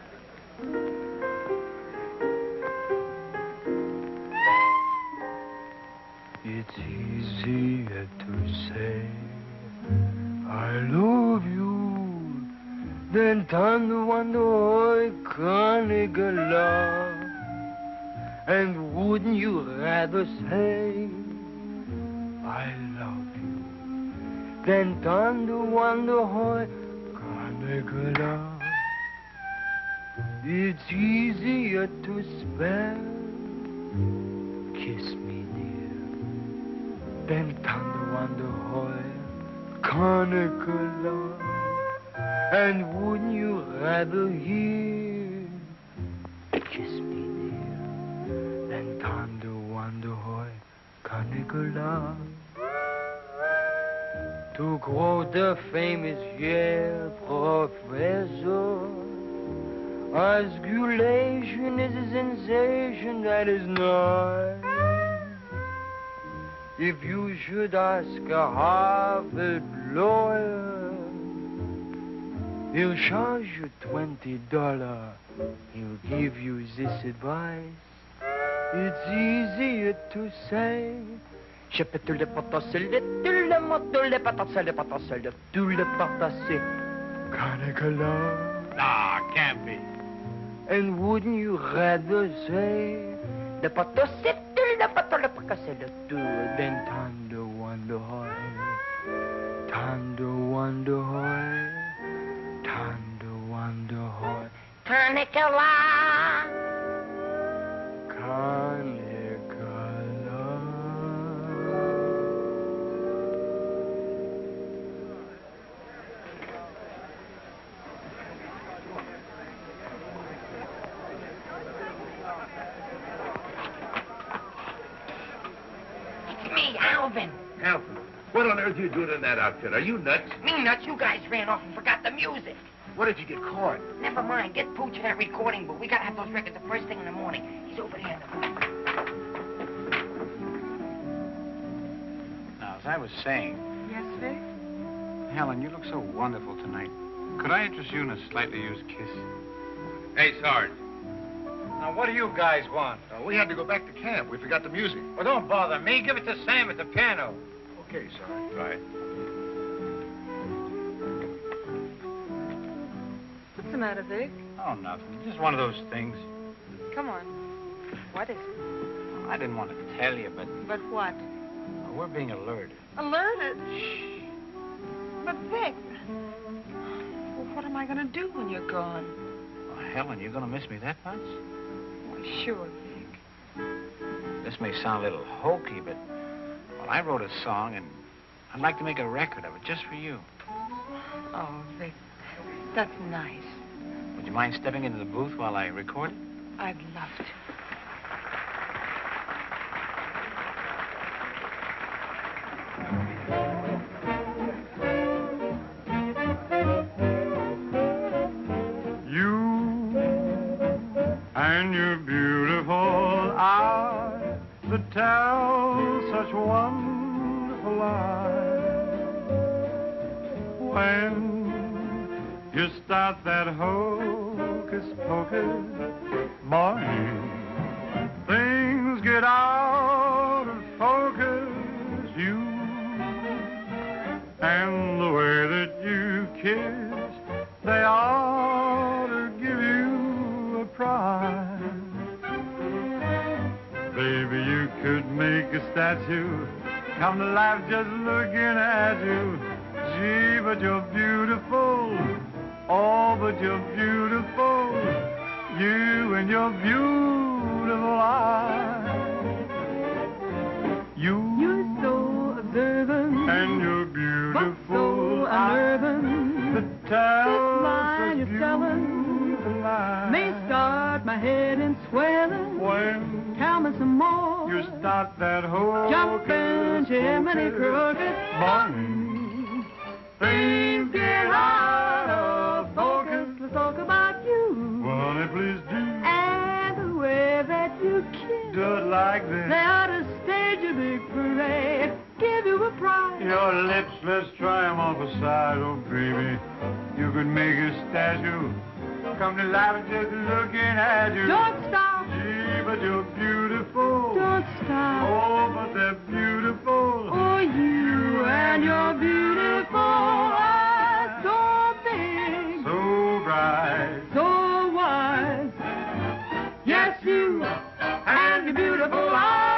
It's easier to say I love you than to wonder love. And wouldn't you rather say I love you than to wonder love? It's easier to spell kiss me then thunder wonder love. And wouldn't you rather hear kiss me dear than thunder wonder love? To quote the famous Yale professor, osculation is a sensation that is nice. If you should ask a Harvard lawyer, he'll charge you $20. He'll give you this advice. It's easier to say. Je peux tout le potasser, tout le moto, le potasser, tout le potasser. Canacala. Nah, can't be. And wouldn't you rather say the potasser, le potasser, le potasser, tout, then thunder wonder thunder wonder thunder wonder Canicula. me, Alvin. Alvin, what on earth are you doing in that outfit? Are you nuts? Me nuts, you guys ran off and forgot the music. What if you get caught? Never mind, get Pooch in that recording booth. We gotta have those records the first thing in the morning. He's over there in the booth. Now, as I was saying, Yes, Vic? Helen, you look so wonderful tonight. Could I interest you in a slightly used kiss? Hey, Sarge. Now, what do you guys want? We had to go back to camp. We forgot the music. Well, don't bother me. Give it to Sam at the piano. Okay, Sarge. Right. What's the matter, Vic? Oh, nothing. Just one of those things. Come on. What is it? Well, I didn't want to tell you, but But what? we're being alerted. Alerted? Shh. But, Vic, well, what am I going to do when you're gone? Well, Helen, you going to miss me that much? Why, sure, Vic. This may sound a little hokey, but well, I wrote a song, and I'd like to make a record of it just for you. Oh, Vic, that's nice. Would you mind stepping into the booth while I record it? I'd love to. And your beautiful eyes that tell such wonderful lies. When you start that hocus pocus, morning, things get out of focus. You and the way that you kiss, they ought to give you a prize. Baby, you could make a statue come to life just looking at you. Gee, but you're beautiful. Oh, but you're beautiful. You and your beautiful eyes. You're so observant. And you're beautiful. So unnerving. The line you're telling may start my head in swelling. When tell me some more. You start that whole jumping Jiminy Crooked morning. Things get out of focus. Let's talk about you. Well, honey, please do. And the way that you kiss. Do it like this. They ought to stage a big parade. Give you a prize. Your lips, let's try 'em off the side. Oh, baby, you could make a statue come to life just looking at you. Don't stop. Gee, but you're beautiful. Don't stop. Oh, but they're beautiful. Oh, you and your beautiful eyes. So big. So bright. So wise. Yes, you and your beautiful eyes.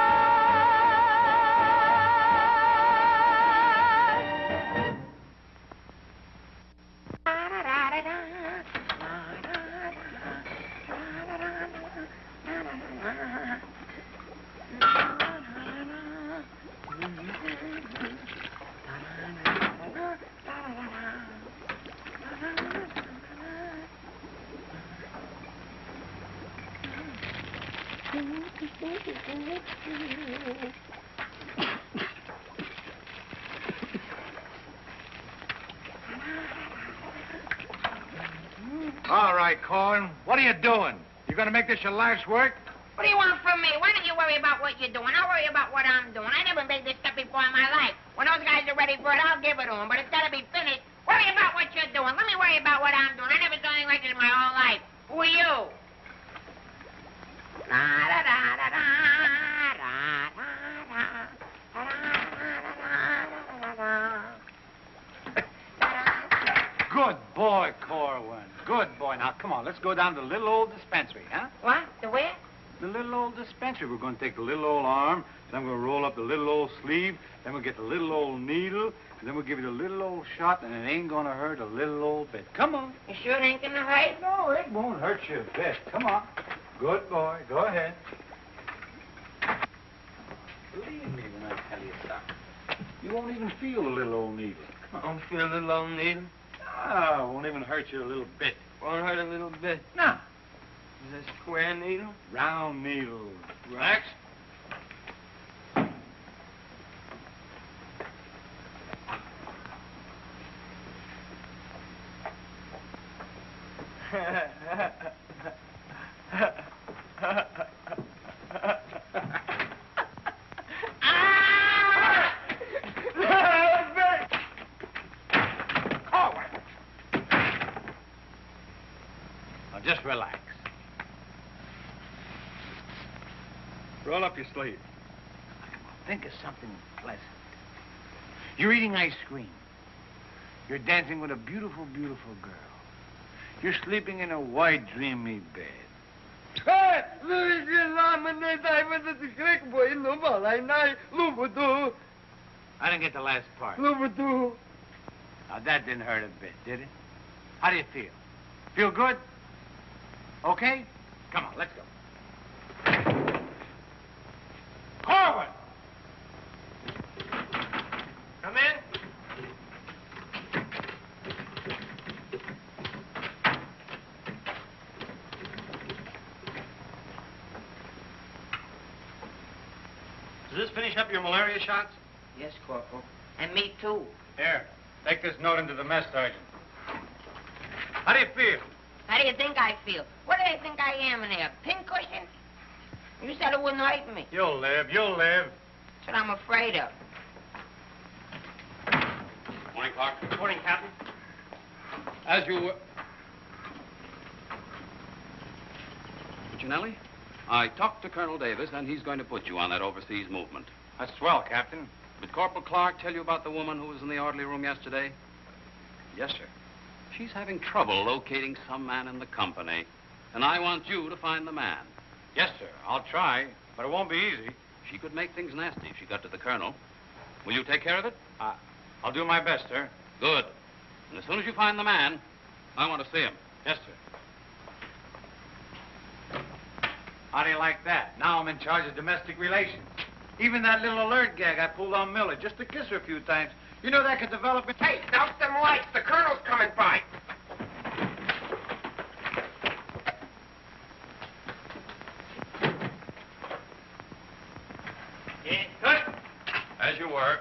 All right, Corn. What are you doing? You gonna make this your life's work? What do you want from me? Why don't you worry about what you're doing? I'll worry about what I'm doing. I never made this stuff before in my life. When those guys are ready for it, I'll give it to them. But it's got to be finished. Worry about what you're doing. Let me worry about what I'm doing. I never saw anything like this in my whole life. Who are you? Good boy, Corwin. Good boy. Now, come on. Let's go down to the little old dispensary, huh? What? The where? The little old dispensary. We're going to take the little old arm, then we'll roll up the little old sleeve, then we'll get the little old needle, and then we'll give you the little old shot, and it ain't going to hurt a little old bit. Come on. You sure it ain't going to hurt? No, it won't hurt you a bit. Come on. Good boy. Go ahead. Believe me when I tell you something. You won't even feel the little old needle. I don't feel a little old needle. No, it won't even hurt you a little bit. Won't hurt a little bit. No. Is it a square needle? Round needle. Relax. Now, just relax. Roll up your sleeve. Think of something pleasant. You're eating ice cream. You're dancing with a beautiful, beautiful girl. You're sleeping in a white, dreamy bed. I didn't get the last part. Now, that didn't hurt a bit, did it? How do you feel? Feel good? Okay? Come on, let's go. Forward! Come in. Does this finish up your malaria shots? Yes, Corporal. And me, too. Here, take this note into the mess sergeant. How do you feel? How do you think I feel? What do you think I am in there, pincushion? You said it wouldn't hurt me. You'll live, you'll live. That's what I'm afraid of. Morning, Clark. Good morning, Captain. As you were... Puccinelli, I talked to Colonel Davis, and he's going to put you on that overseas movement. That's swell, Captain. Did Corporal Clark tell you about the woman who was in the orderly room yesterday? Yes, sir. She's having trouble locating some man in the company, and I want you to find the man. Yes, sir. I'll try, but it won't be easy. She could make things nasty if she got to the colonel. Will you take care of it? I'll do my best, sir. Good. And as soon as you find the man, I want to see him. Yes, sir. How do you like that? Now I'm in charge of domestic relations. Even that little alert gag I pulled on Miller just to kiss her a few times. You know that could develop it. Hey, out them lights. The colonel's coming by. Yeah, good. As you were.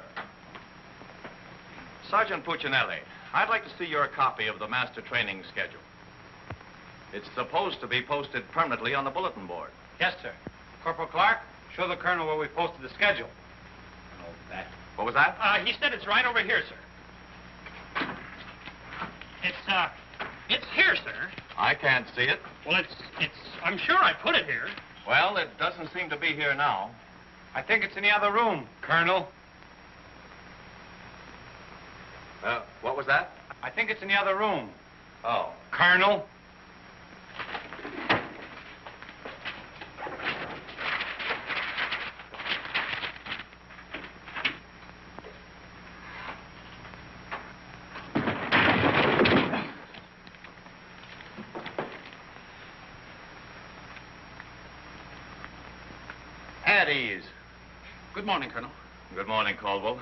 Sergeant Puccinelli, I'd like to see your copy of the master training schedule. It's supposed to be posted permanently on the bulletin board. Yes, sir. Corporal Clark, show the colonel where we posted the schedule. Oh, that. What was that? He said it's right over here, sir. It's here, sir. I can't see it. Well, I'm sure I put it here. Well, it doesn't seem to be here now. I think it's in the other room, Colonel. What was that? I think it's in the other room. Oh. Colonel. At ease. Good morning, Colonel. Good morning, Caldwell.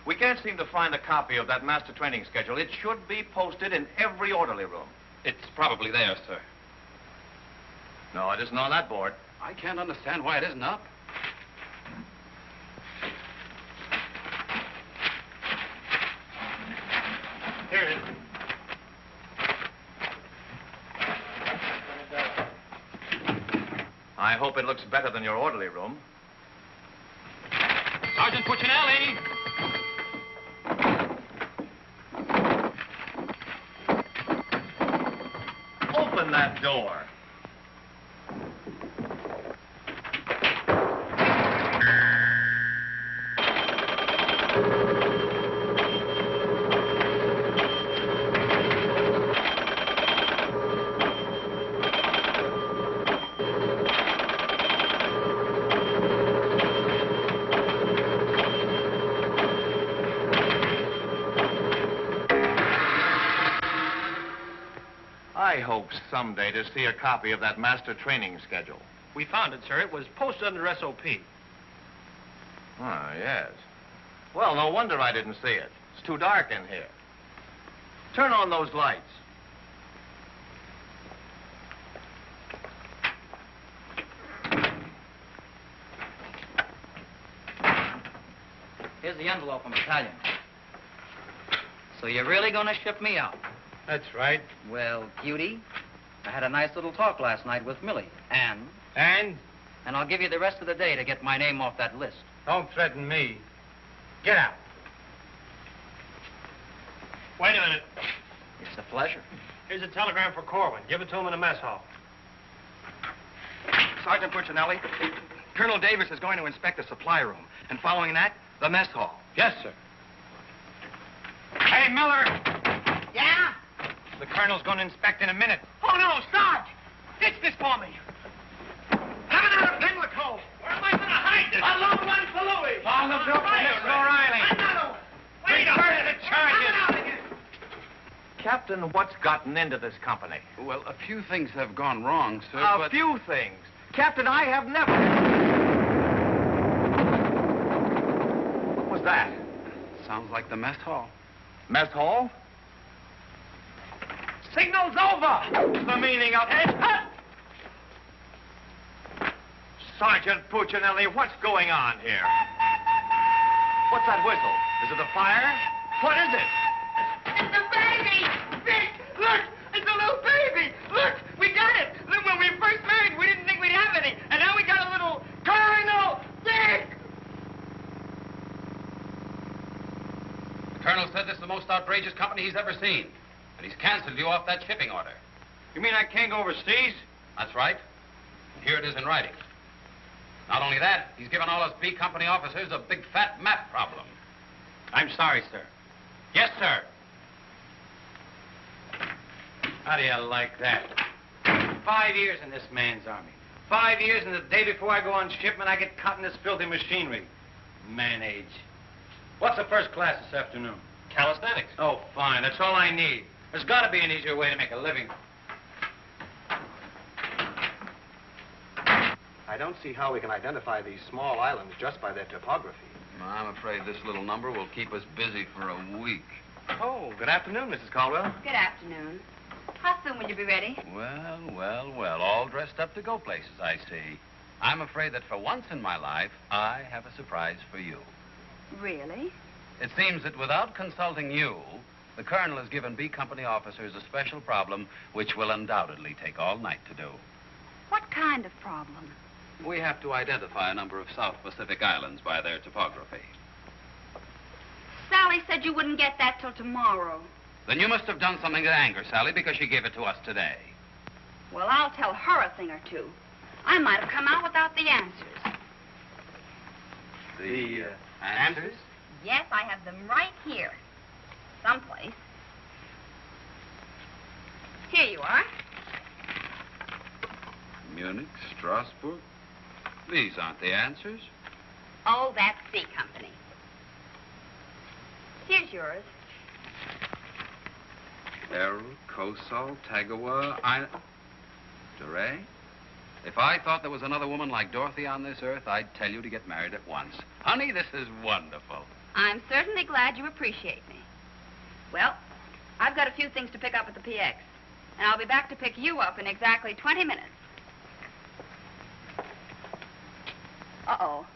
We can't seem to find a copy of that master training schedule. It should be posted in every orderly room. It's probably there, sir. No, it isn't on that board. I can't understand why it isn't up. Here it is. I hope it looks better than your orderly room. Sergeant Puccinelli! Open that door. I hope someday to see a copy of that master training schedule. We found it, sir. It was posted under SOP. Ah, yes. Well, no wonder I didn't see it. It's too dark in here. Turn on those lights. Here's the envelope from Battalion. So you're really going to ship me out? That's right. Well, cutie, I had a nice little talk last night with Millie. And? And I'll give you the rest of the day to get my name off that list. Don't threaten me. Get out. Wait a minute. It's a pleasure. Here's a telegram for Corwin. Give it to him in the mess hall. Sergeant Puccinelli, Colonel Davies is going to inspect the supply room, and following that, the mess hall. Yes, sir. Hey, Miller! Yeah? The colonel's going to inspect in a minute. Oh, no, Sarge! Ditch this for me. Have another Pimlico! Where am I going to hide this? A long one for Louis. On the bill for Mr. O'Reilly. Another one. Wait up. Reverse the charges. I'm out of here. Captain, what's gotten into this company? Well, a few things have gone wrong, sir, A few things. Captain, I have never... What was that? Sounds like the mess hall. Mess hall? Signal's over! The meaning of it. Sergeant Puccinelli, what's going on here? What's that whistle? Is it a fire? What is it? It's a baby! Vic, look! It's a little baby! Look! We got it! Look, when we first married, we didn't think we'd have any. And now we got a little Colonel Vic! The colonel said this is the most outrageous company he's ever seen. And he's canceled you off that shipping order. You mean I can't go overseas? That's right. And here it is in writing. Not only that, he's given all us B Company officers a big fat map problem. I'm sorry, sir. Yes, sir. How do you like that? 5 years in this man's army. 5 years, and the day before I go on shipment, I get caught in this filthy machinery. Man age. What's the first class this afternoon? Calisthenics. Oh, fine. That's all I need. There's got to be an easier way to make a living. I don't see how we can identify these small islands just by their topography. I'm afraid this little number will keep us busy for a week. Oh, good afternoon, Mrs. Caldwell. Good afternoon. How soon will you be ready? Well, all dressed up to go places, I see. I'm afraid that for once in my life, I have a surprise for you. Really? It seems that without consulting you, the colonel has given B Company officers a special problem which will undoubtedly take all night to do. What kind of problem? We have to identify a number of South Pacific islands by their topography. Sally said you wouldn't get that till tomorrow. Then you must have done something to anger Sally because she gave it to us today. Well, I'll tell her a thing or two. I might have come out without the answers. The answers? Yes, I have them right here. Someplace. Here you are. Munich, Strasbourg. These aren't the answers. Oh, that's C Company. Here's yours. Errol, Kosal, Tagawa, DeRay? If I thought there was another woman like Dorothy on this earth, I'd tell you to get married at once. Honey, this is wonderful. I'm certainly glad you appreciate me. Well, I've got a few things to pick up at the PX. And I'll be back to pick you up in exactly 20 minutes. Uh-oh.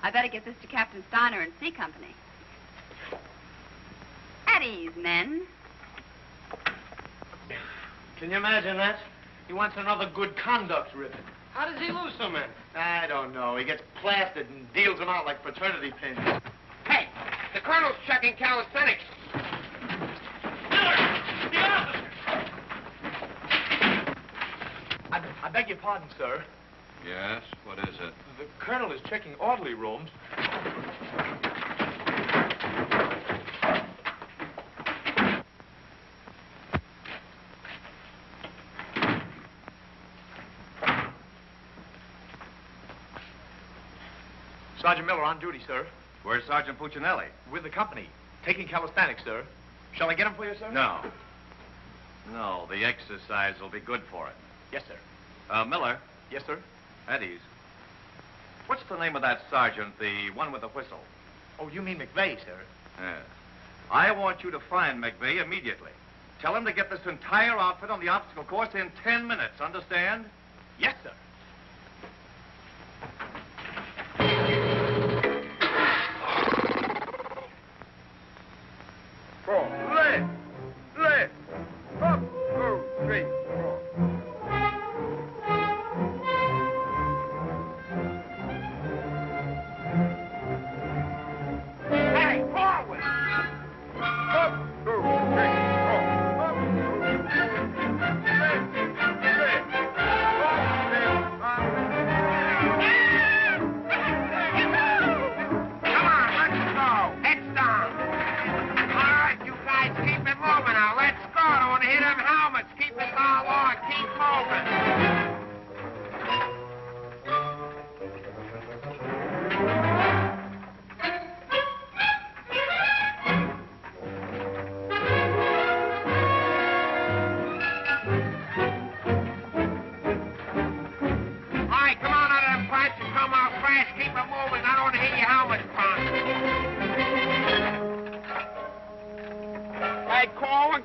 I better get this to Captain Steiner and C Company. At ease, men. Can you imagine that? He wants another good conduct ribbon. How does he lose so many? I don't know. He gets plastered and deals them out like fraternity pins. Hey, the colonel's checking calisthenics. I beg your pardon, sir. Yes? What is it? The colonel is checking orderly rooms. Sergeant Miller on duty, sir. Where's Sergeant Puccinelli? With the company. Taking calisthenics, sir. Shall I get him for you, sir? No. No, the exercise will be good for it. Yes, sir. Miller. Yes, sir. At ease. What's the name of that sergeant, the one with the whistle? Oh, you mean McVeigh, sir? Yes. I want you to find McVeigh immediately. Tell him to get this entire outfit on the obstacle course in 10 minutes, understand? Yes, sir. Left, up, 2, 3, 4.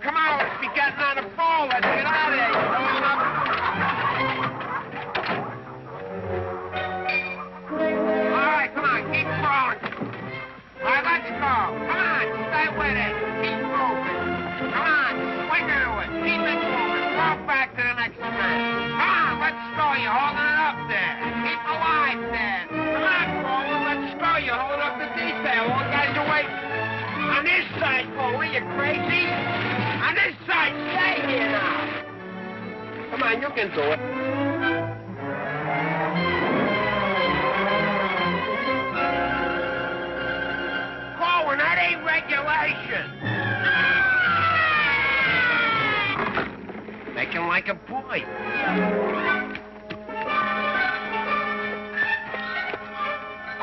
come on, let's be getting on the pole. Let's get out of here. You going up? All right, come on, keep crawling. All right, let's go. Come on, stay with it. Keep moving. Come on, swing into it. Keep it moving. Throw back to the next man. Come on, let's go. You're holding it up there. Keep alive there. Come on, Corwin, let's go. You're holding up the detail. All the guys are waiting. On this side, Corwin, you crazy? On this side, stay here now. Come on, you can do it. Corwin, that ain't regulation. Making like a boy.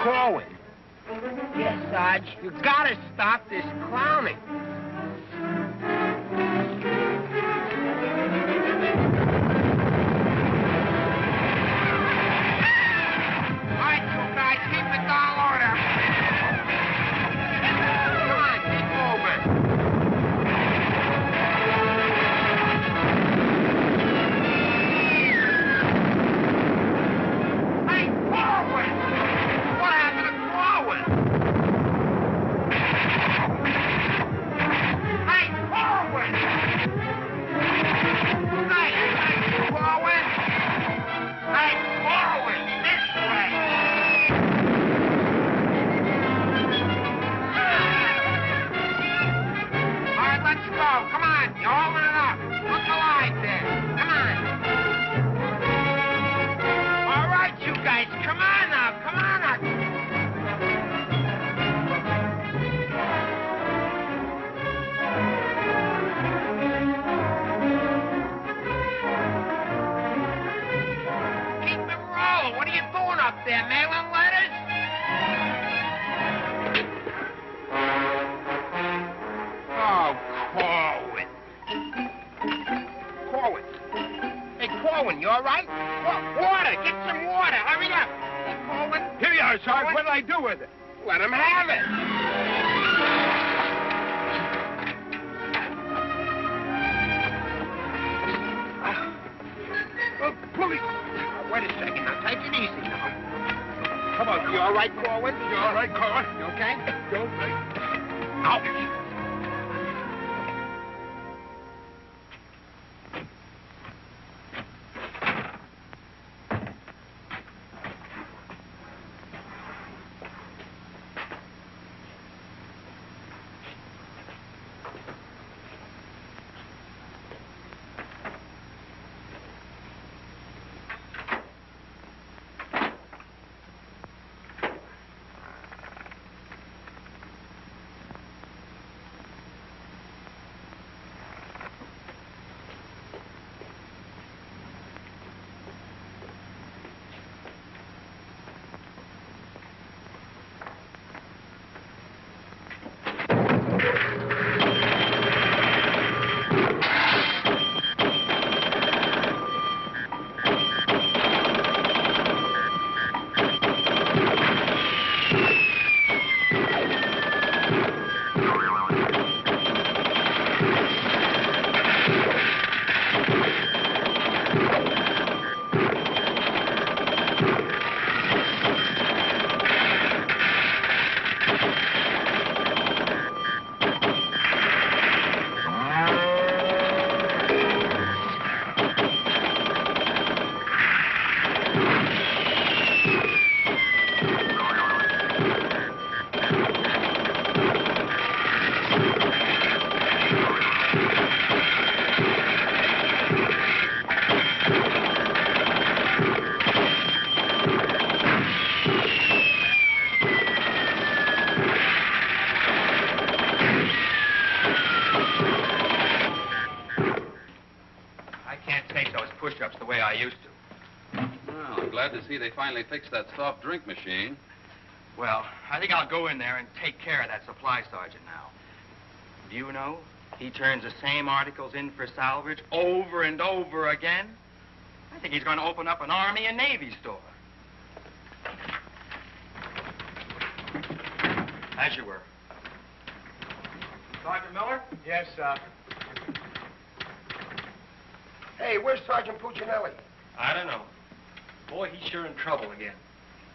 Corwin. Yes, Sarge. You gotta stop this clowning. All right, you guys, keep it down order. Come on, keep moving. Hey, Corwin! What happened to Corwin? Hey, Corwin! Hey, Corwin! Hey, Corwin! This way! All right, let's go. Come on, you're holding it up. Look alive there. Come on. All right, you guys, come on now. Come on now. Keep it rolling. What are you doing up there, mailing letters? Oh, Corwin. Corwin. Hey, Corwin, you all right? Water. Get some water. Hurry up. Hey, Corwin. Here you are, Sarge. What'll I do with it? Let him have it. Oh, police. Wait a second. Now, take it easy now. Come on. You all right, Corwin? You all right, Corwin? You okay? You all right? Ouch. push-ups the way I used to. Well, I'm glad to see they finally fixed that soft drink machine. Well, I think I'll go in there and take care of that supply sergeant now. Do you know, he turns the same articles in for salvage over and over again. I think he's going to open up an Army and Navy store. As you were. Sergeant Miller? Yes, sir. Hey, where's Sergeant Puccinelli? I don't know. Boy, he's sure in trouble again.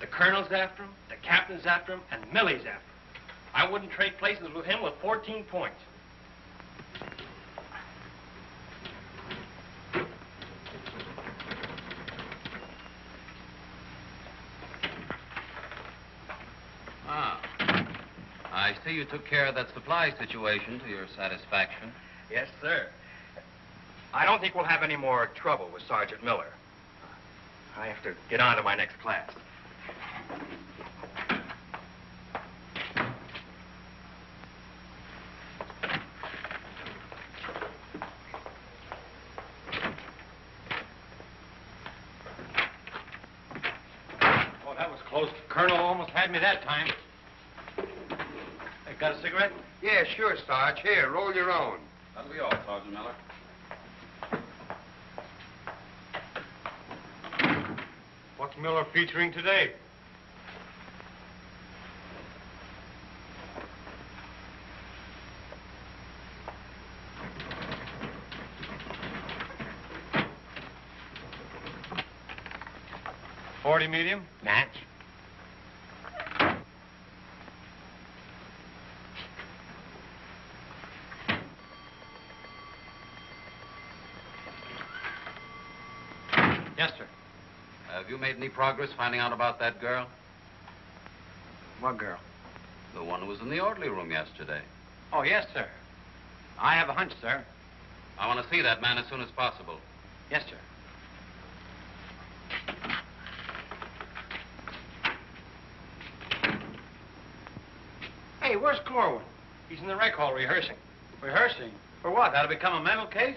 The colonel's after him, the captain's after him, and Millie's after him. I wouldn't trade places with him with 14 points. Ah. I see you took care of that supply situation to your satisfaction. Yes, sir. I don't think we'll have any more trouble with Sergeant Miller. I have to get on to my next class. Oh, that was close. Colonel almost had me that time. Hey, got a cigarette? Yeah, sure, Sarge. Here, roll your own. That'll be all, Sergeant Miller. What's Miller featuring today? .40 medium? Match. Yes, sir. Have you made any progress finding out about that girl? What girl? The one who was in the orderly room yesterday. Oh, yes, sir. I have a hunch, sir. I want to see that man as soon as possible. Yes, sir. Hey, where's Corwin? He's in the rec hall rehearsing. Rehearsing? For what? That'll become a mental case?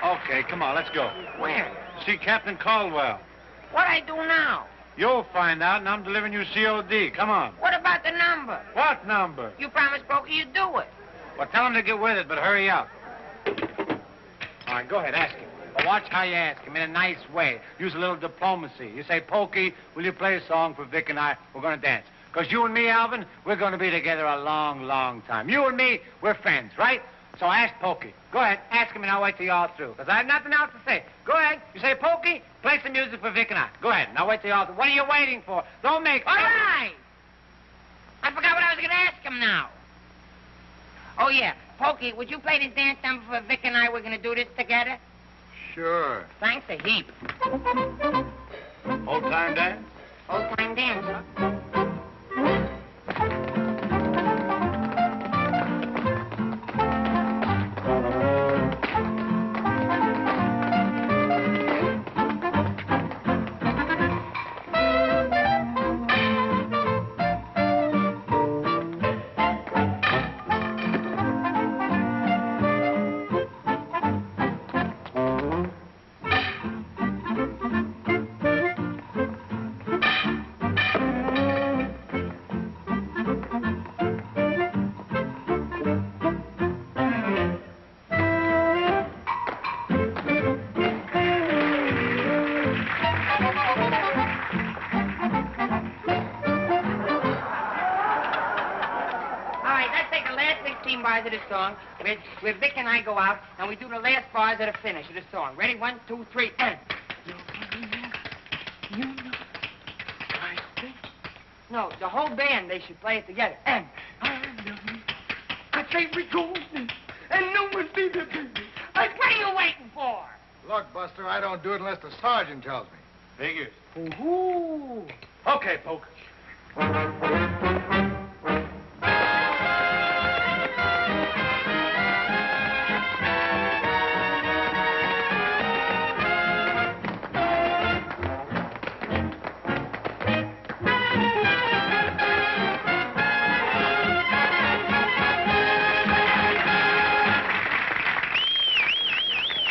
Okay, come on, let's go. Where? See Captain Caldwell. What I do now? You'll find out, and I'm delivering you COD. Come on. What about the number? What number? You promised Pokey you'd do it. Well, tell him to get with it, but hurry up. All right, go ahead, ask him. But watch how you ask him in a nice way. Use a little diplomacy. You say, Pokey, will you play a song for Vic and I? We're going to dance. Because you and me, Alvin, we're going to be together a long, long time. You and me, we're friends, right? So ask Pokey. Go ahead, ask him, and I'll wait till you're all through. Because I have nothing else to say. Go ahead. You say, Pokey, play some music for Vic and I. Go ahead, and I'll wait till you're all through. What are you waiting for? Don't make... All right. I forgot what I was going to ask him now. Oh, yeah. Pokey, would you play this dance number for Vic and I? We're going to do this together. Sure. Thanks a heap. Old-time dance? Old-time dance, huh? 13 bars of the song, where Vic and I go out, and we do the last bars of the finish of the song. Ready? 1, 2, 3, and... No, the whole band, they should play it together. And... I think we go, and no one's be there, baby. What are you waiting for? Look, Buster, I don't do it unless the sergeant tells me. Figures. Ooh. Okay, Poke.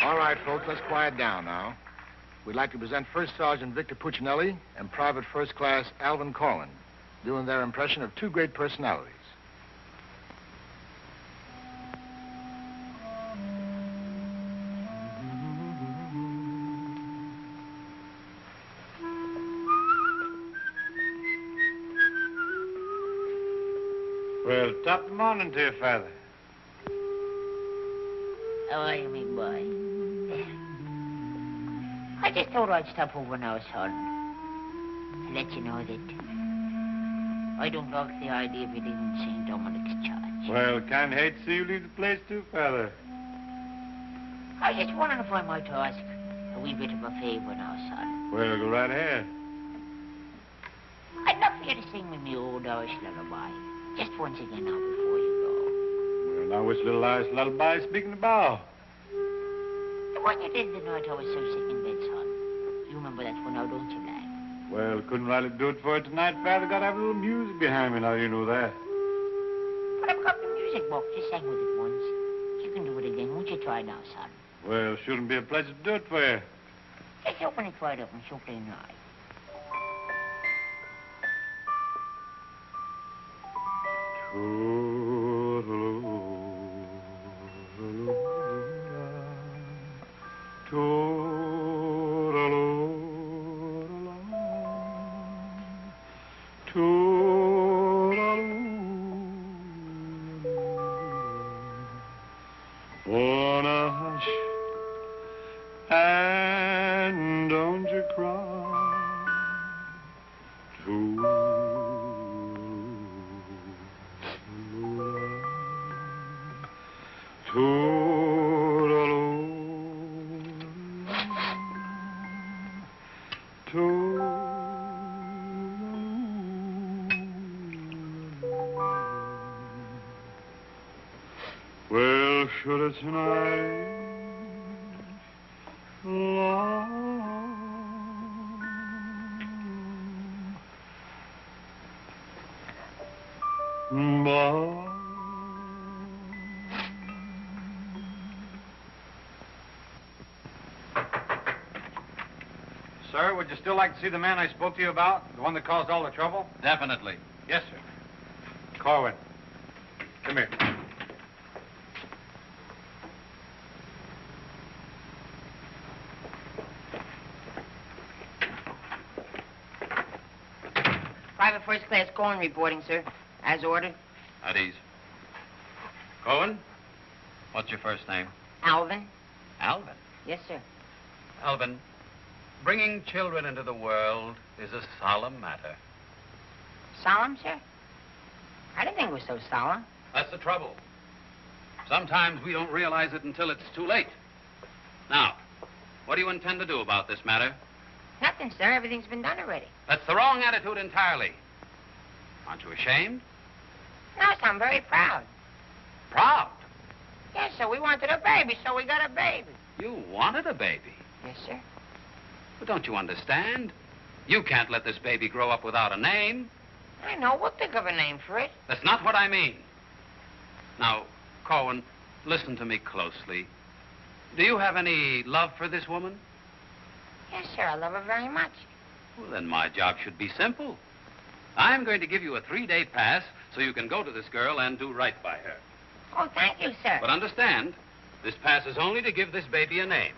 All right, folks, let's quiet down now. We'd like to present First Sergeant Victor Puccinelli and Private First Class Alvin Corwin, doing their impression of two great personalities. Well, top of the morning to you, Father. How are you, big boy? I just thought I'd stop over now, son, and let you know that I don't like the idea of you leaving St. Dominic's Church. Well, kind of hate to see you leave the place, too, Father. I was just wondering if I might ask a wee bit of a favor now, son. Well, go right ahead. I'd love for you to sing me my old Irish lullaby, just once again now before you Well, now, which little Irish lullaby is speaking about? go. The one you did the night I was so sick in bed, son. You remember that one now, don't you, lad? Well, couldn't rightly do it for you tonight, Father. Got to have a little music behind me now, you know that. But I've got the music book. Just sang with it once. You can do it again. Won't you try now, son? Well, shouldn't be a pleasure to do it for you. Just open it wide up and so plain right. Wanna hush and don't you cry. Well, should it tonight Sir, would you still like to see the man I spoke to you about? The one that caused all the trouble? Definitely. Yes, sir. Corwin, come here. Private First Class Corwin reporting, sir. As ordered. At ease. Cohen, what's your first name? Alvin. Alvin. Yes, sir. Alvin, bringing children into the world is a solemn matter. Solemn, sir? I didn't think it was so solemn. That's the trouble. Sometimes we don't realize it until it's too late. Now, what do you intend to do about this matter? Nothing, sir. Everything's been done already. That's the wrong attitude entirely. Aren't you ashamed? No, sir, I'm very proud. Proud? Yes, sir. We wanted a baby, so we got a baby. You wanted a baby. Yes, sir. But don't you understand? You can't let this baby grow up without a name. I know. We'll think of a name for it. That's not what I mean. Now, Corwin, listen to me closely. Do you have any love for this woman? Yes, sir. I love her very much. Well, then my job should be simple. I'm going to give you a 3-day pass so you can go to this girl and do right by her. Oh, thank you, sir. But understand, this pass is only to give this baby a name.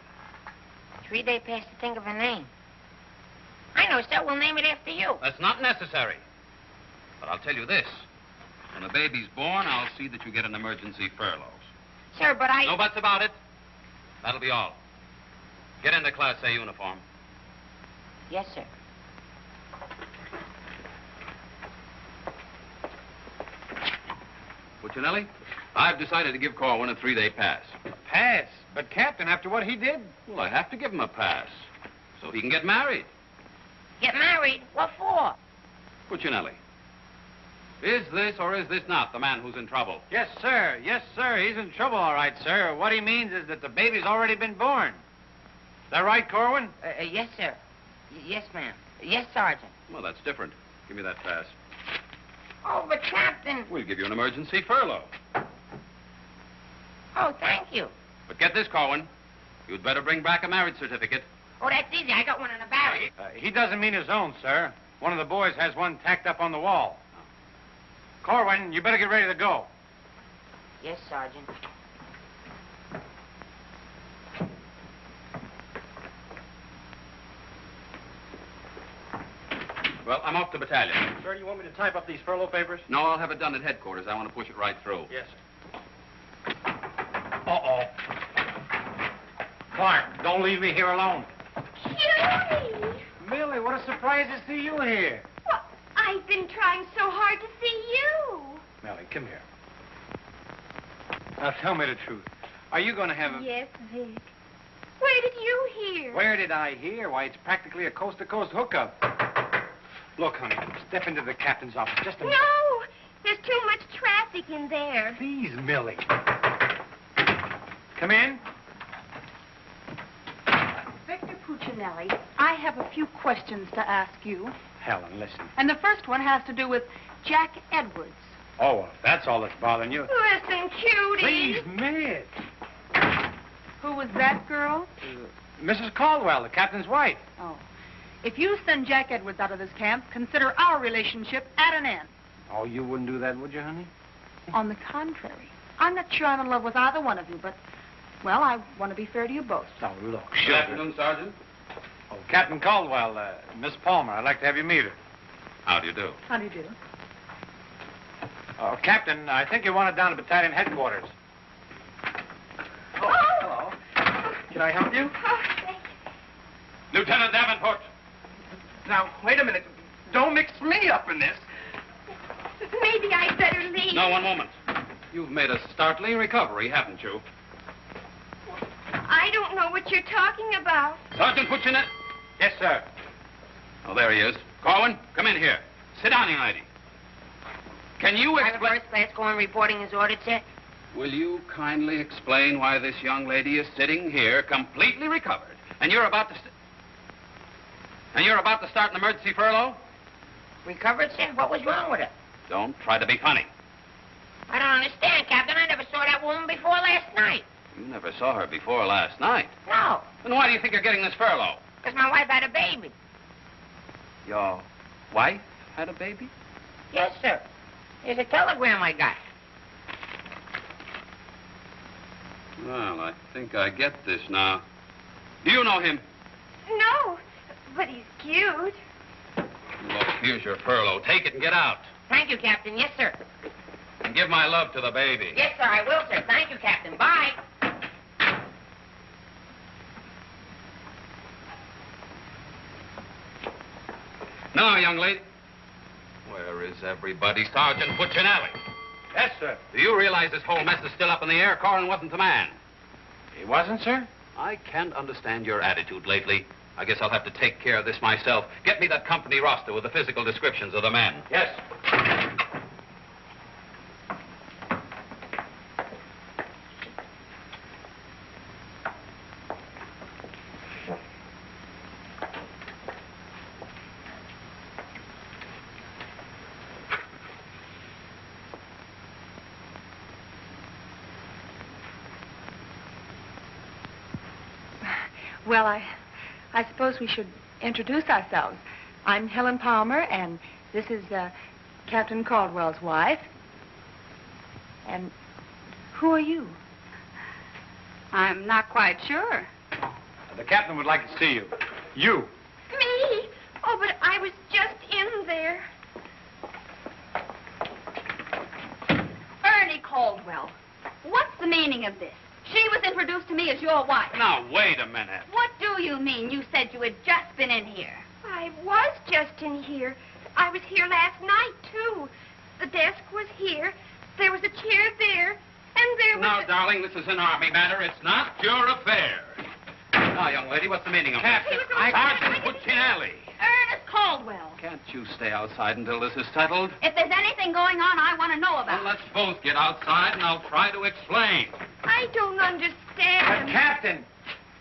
3-day pass to think of a name. I know, sir. We'll name it after you. That's not necessary. But I'll tell you this. When the baby's born, I'll see that you get an emergency furlough. Sir, but I... No buts about it. That'll be all. Get into Class A uniform. Yes, sir. Puccinelli, I've decided to give Corwin a 3-day pass. Pass? But, Captain, after what he did? Well, I have to give him a pass so he can get married. Get married? What for? Puccinelli, is this or is this not the man who's in trouble? Yes, sir. Yes, sir. He's in trouble, all right, sir. What he means is that the baby's already been born. Is that right, Corwin? Yes, sir. Yes, ma'am. Yes, Sergeant. Well, that's different. Give me that pass. Oh, but Captain... We'll give you an emergency furlough. Oh, thank you. But get this, Corwin. You'd better bring back a marriage certificate. Oh, that's easy. I got one in the barrel. He doesn't mean his own, sir. One of the boys has one tacked up on the wall. Corwin, you better get ready to go. Yes, Sergeant. Well, I'm off to battalion. Sir, do you want me to type up these furlough papers? No, I'll have it done at headquarters. I want to push it right through. Yes, sir. Uh-oh. Clark, don't leave me here alone. Cutie! Millie, what a surprise to see you here. Well, I've been trying so hard to see you. Millie, come here. Now, tell me the truth. Are you going to have a... Yes, Vic. Where did you hear? Where did I hear? Why, it's practically a coast-to-coast hookup. Look, honey, step into the captain's office just a minute. No! There's too much traffic in there. Please, Millie. Come in. Victor Puccinelli, I have a few questions to ask you. Helen, listen. And the first one has to do with Jack Edwards. Oh, well, if that's all that's bothering you. Listen, Cutie. Please, Miss. Who was that girl? Mrs. Caldwell, the captain's wife. Oh. If you send Jack Edwards out of this camp, consider our relationship at an end. Oh, you wouldn't do that, would you, honey? On the contrary. I'm not sure I'm in love with either one of you, but, well, I want to be fair to you both. Oh, look, Good afternoon, Sergeant. Oh, Captain Caldwell, Miss Palmer, I'd like to have you meet her. How do you do? How do you do? Oh, Captain, I think you want it down at battalion headquarters. Oh! Hello. Can I help you? Oh, thank you. Lieutenant Davenport. Now, wait a minute. Don't mix me up in this. Maybe I'd better leave. No, one moment. You've made a startling recovery, haven't you? I don't know what you're talking about. Sergeant Puccinelli. Yes, sir. Oh, there he is. Corwin, come in here. Sit down, young lady. Can you Private explain... First Class Corwin reporting as ordered, sir. Will you kindly explain why this young lady is sitting here completely recovered, and you're about to... start an emergency furlough? Recovered, sir? What was wrong with her? Don't try to be funny. I don't understand, Captain. I never saw that woman before last night. You never saw her before last night. No, Then why do you think you're getting this furlough? because my wife had a baby. Your wife had a baby? Yes, sir. Here's a telegram I got. Well, I think I get this now. Do you know him? No, but he's cute. Look, here's your furlough. Take it and get out. Thank you, Captain. Yes, sir. And give my love to the baby. Yes, sir, I will, sir. Thank you, Captain. Bye. Now, young lady. Where is everybody? Sergeant Puccinelli. Yes, sir. Do you realize this whole mess is still up in the air? Corwin wasn't the man. He wasn't, sir? I can't understand your attitude lately. I guess I'll have to take care of this myself. Get me that company roster with the physical descriptions of the men. Yes. Well, I suppose we should introduce ourselves. I'm Helen Palmer, and this is Captain Caldwell's wife. And who are you? I'm not quite sure. The captain would like to see you. You. Me? Oh, but I was just in there. Caldwell, what's the meaning of this? She was introduced to me as your wife. Now, wait a minute. What do you mean? You said you had just been in here. I was just in here. I was here last night, too. The desk was here. There was a chair there. And there was Now, darling, this is an Army matter. It's not your affair. Now, young lady, what's the meaning of Captain, this? Sergeant Puccinelli. Ernest Caldwell. Can't you stay outside until this is settled? If there's anything going on, I want to know about Well, let's both get outside, and I'll try to explain. I don't understand. Captain!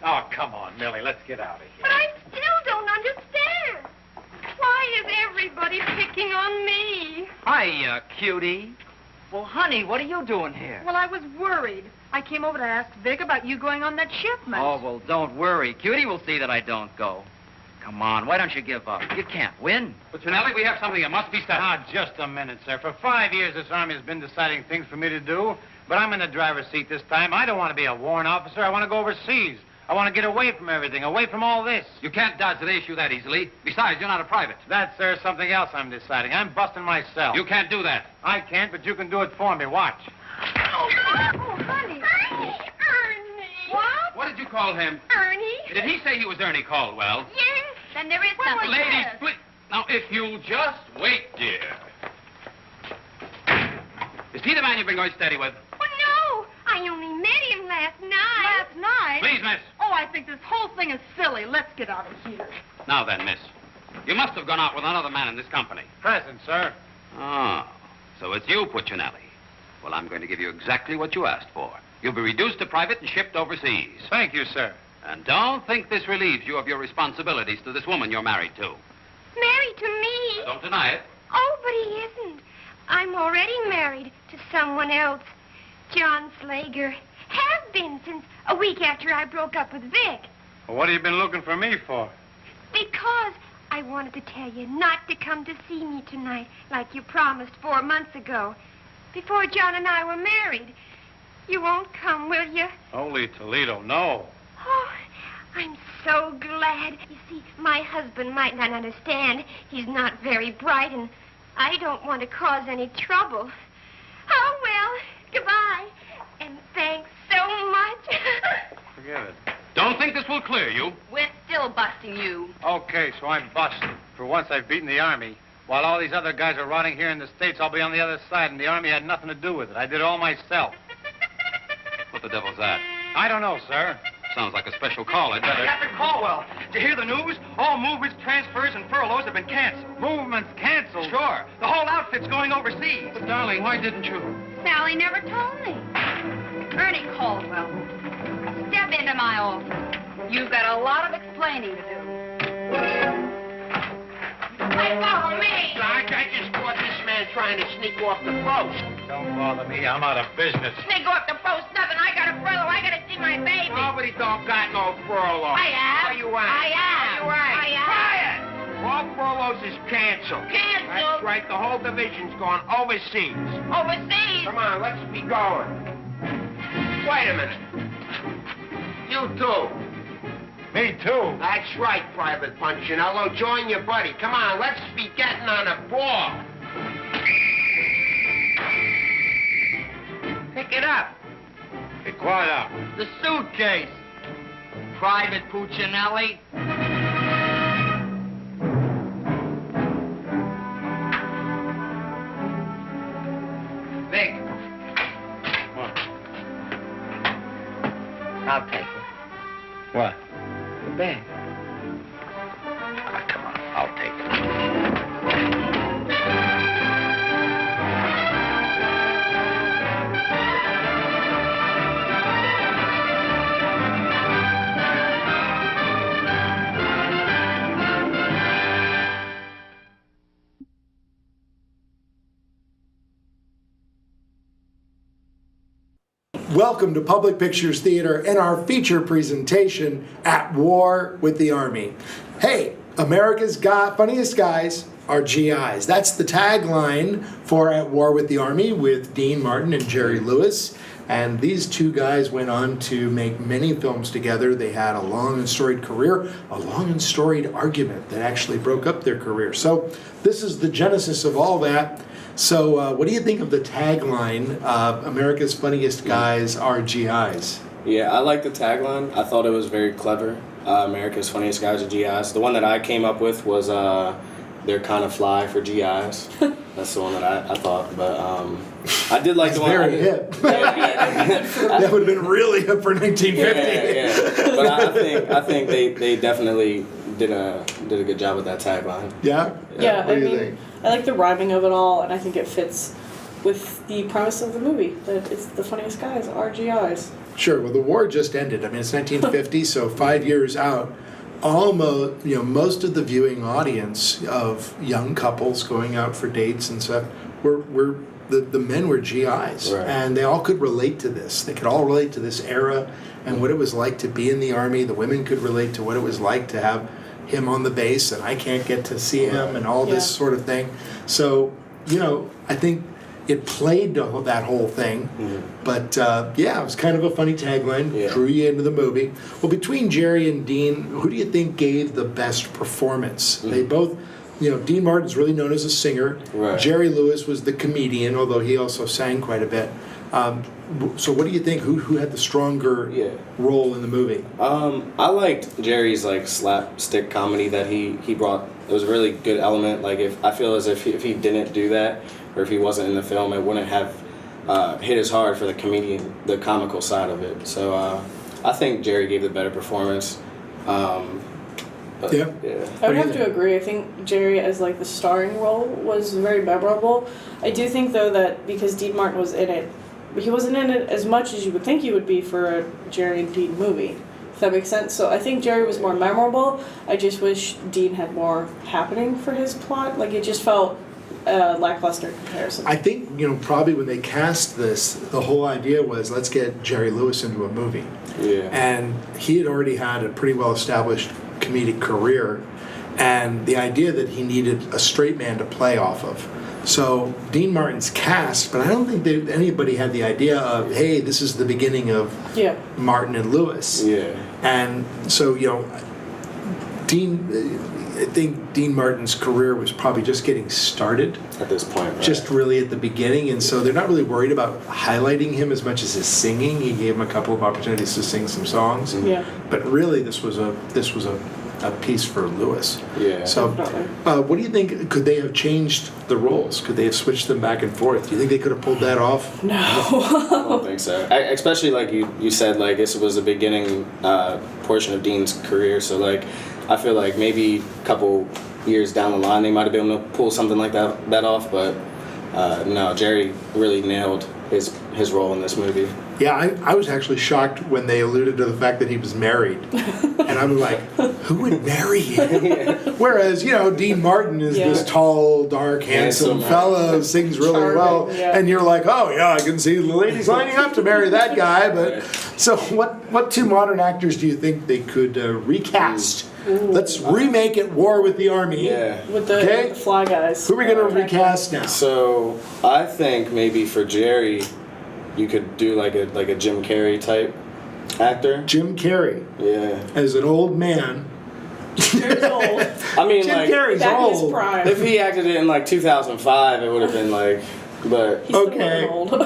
Oh, come on, Millie, let's get out of here. But I still don't understand. Why is everybody picking on me? Hiya, cutie. Well, honey, what are you doing here? Well, I was worried. I came over to ask Vic about you going on that shipment. Oh, well, don't worry. Cutie will see that I don't go. Come on, why don't you give up? You can't win. Puccinelli, we have something that must be settled. Now, just a minute, sir. For 5 years, this Army has been deciding things for me to do, but I'm in the driver's seat this time. I don't want to be a warrant officer. I want to go overseas. I want to get away from everything, away from all this. You can't dodge the issue that easily. Besides, you're not a private. That's, sir, something else I'm deciding. I'm busting myself. You can't do that. I can't, but you can do it for me. Watch. Oh, honey. Ernie. What? What did you call him? Ernie? Did he say he was Ernie Caldwell? Yes. Then there is something. Ladies, please. Now, if you'll just wait, dear. Is he the man you've been going steady with? Oh, no. I only met him last night. Last night? Please, miss. Oh, I think this whole thing is silly. Let's get out of here. Now then, miss. You must have gone out with another man in this company. Present, sir. Oh, so it's you, Puccinelli. Well, I'm going to give you exactly what you asked for. You'll be reduced to private and shipped overseas. Thank you, sir. And don't think this relieves you of your responsibilities to this woman you're married to. Married to me? Don't deny it. Oh, but he isn't. I'm already married to someone else. John Slager. Have been since a week after I broke up with Vic. Well, what have you been looking for me for? Because I wanted to tell you not to come to see me tonight like you promised 4 months ago. Before John and I were married. You won't come, will you? Holy Toledo, no. Oh, I'm so glad. You see, my husband might not understand. He's not very bright, and I don't want to cause any trouble. Oh, well, goodbye. And thanks so much. Forget it. Don't think this will clear you. We're still busting you. Okay, so I'm busted. For once, I've beaten the Army. While all these other guys are rotting here in the States, I'll be on the other side, and the Army had nothing to do with it. I did it all myself. What the devil's that? I don't know, sir. Sounds like a special call. I'd better... Captain Caldwell, did you hear the news? All movements, transfers, and furloughs have been canceled. Movements canceled? Sure. The whole outfit's going overseas. But, darling, why didn't you? Sally never told me. Ernie Caldwell, step into my office. You've got a lot of explaining to do. Hey, follow me! Sarge, I just caught this man trying to sneak off the post. Don't bother me. I'm out of business. Sneak off the post, nothing. I got a furlough. I got to see my baby. Nobody don't got no furlough. I have. Where you at? I have. Where you at? I have. Quiet! All furloughs is canceled. Canceled? That's right. The whole division's gone overseas. Overseas? Come on, let's be going. Wait a minute. You too. Me too. That's right, Private Punchinello. Join your buddy. Come on, let's be getting on a ball. Pick it up. Hey, quiet out. The suitcase. Private Puccinelli. Vic. What? I'll take it. What? The bag. Come on, I'll take it. Welcome to Public Pictures Theater and our feature presentation, At War with the Army. Hey, America's funniest guys are GIs. That's the tagline for At War with the Army with Dean Martin and Jerry Lewis. And these two guys went on to make many films together. They had a long and storied career, a long and storied argument that actually broke up their career. So this is the genesis of all that. So what do you think of the tagline, America's Funniest Guys are GIs? Yeah, I like the tagline. I thought it was very clever. America's Funniest Guys are GIs. The one that I came up with was they're kind of fly for GIs. That's the one that I thought. But I did like the one. Very hip. That would have been really hip for 1950. Yeah. But I think they definitely did a good job with that tagline. Yeah. Yeah, I mean, I like the rhyming of it all, and I think it fits with the premise of the movie that it's the funniest guys are GIs. Sure. Well, the war just ended. I mean, it's 1950, so 5 years out. Almost, most of the viewing audience of young couples going out for dates and stuff were the men were GIs, right. And they all could relate to this. They could all relate to this era and what it was like to be in the Army. The women could relate to what it was like to have him on the base, and I can't get to see him, and all this sort of thing. So, I think it played that whole thing, but it was kind of a funny tagline, drew you into the movie. Well, between Jerry and Dean, who do you think gave the best performance? They both, Dean Martin's really known as a singer. Right. Jerry Lewis was the comedian, although he also sang quite a bit. So what do you think? Who had the stronger role in the movie? I liked Jerry's slapstick comedy that he brought. It was a really good element. I feel as if he didn't do that, or if he wasn't in the film, it wouldn't have hit as hard for the comical side of it. So I think Jerry gave the better performance. I would have to agree. I think Jerry as the starring role was very memorable. I do think though that because Dean Martin was in it, he wasn't in it as much as you would think he would be for a Jerry and Dean movie. If that makes sense. So I think Jerry was more memorable. I just wish Dean had more happening for his plot. It just felt lackluster in comparison. I think, probably when they cast this, the whole idea was, let's get Jerry Lewis into a movie. Yeah. And he had already had a pretty well-established comedic career, and the idea that he needed a straight man to play off of. So Dean Martin's cast, but I don't think anybody had the idea of, hey, this is the beginning of Martin and Lewis. Yeah. And so, I think Dean Martin's career was probably just getting started. At this point, right. Just really at the beginning, and so they're not really worried about highlighting him as much as his singing. He gave him a couple of opportunities to sing some songs. Yeah. But really, this was a piece for Lewis. Yeah. So, what do you think? Could they have changed the roles? Could they have switched them back and forth? Do you think they could have pulled that off? No. I don't think so. Especially you said, this was the beginning portion of Dean's career. So I feel like maybe a couple years down the line they might have been able to pull something like that off. But no, Jerry really nailed his role in this movie. Yeah, I was actually shocked when they alluded to the fact that he was married. And I'm like, who would marry him? Whereas, Dean Martin is this tall, dark, handsome fellow, sings really well. Yeah. And you're like, oh, yeah, I can see the ladies lining up to marry that guy. But so what two modern actors do you think they could recast? Let's remake it War with the Army. Yeah. With the Fly Guys. Who are we going to recast now? So I think maybe for Jerry, you could do like a Jim Carrey type actor. Jim Carrey. Yeah. As an old man. Carrey's old. I mean, Jim Carrey's old. His prime. If he acted it in 2005, it would have been but he's still old. You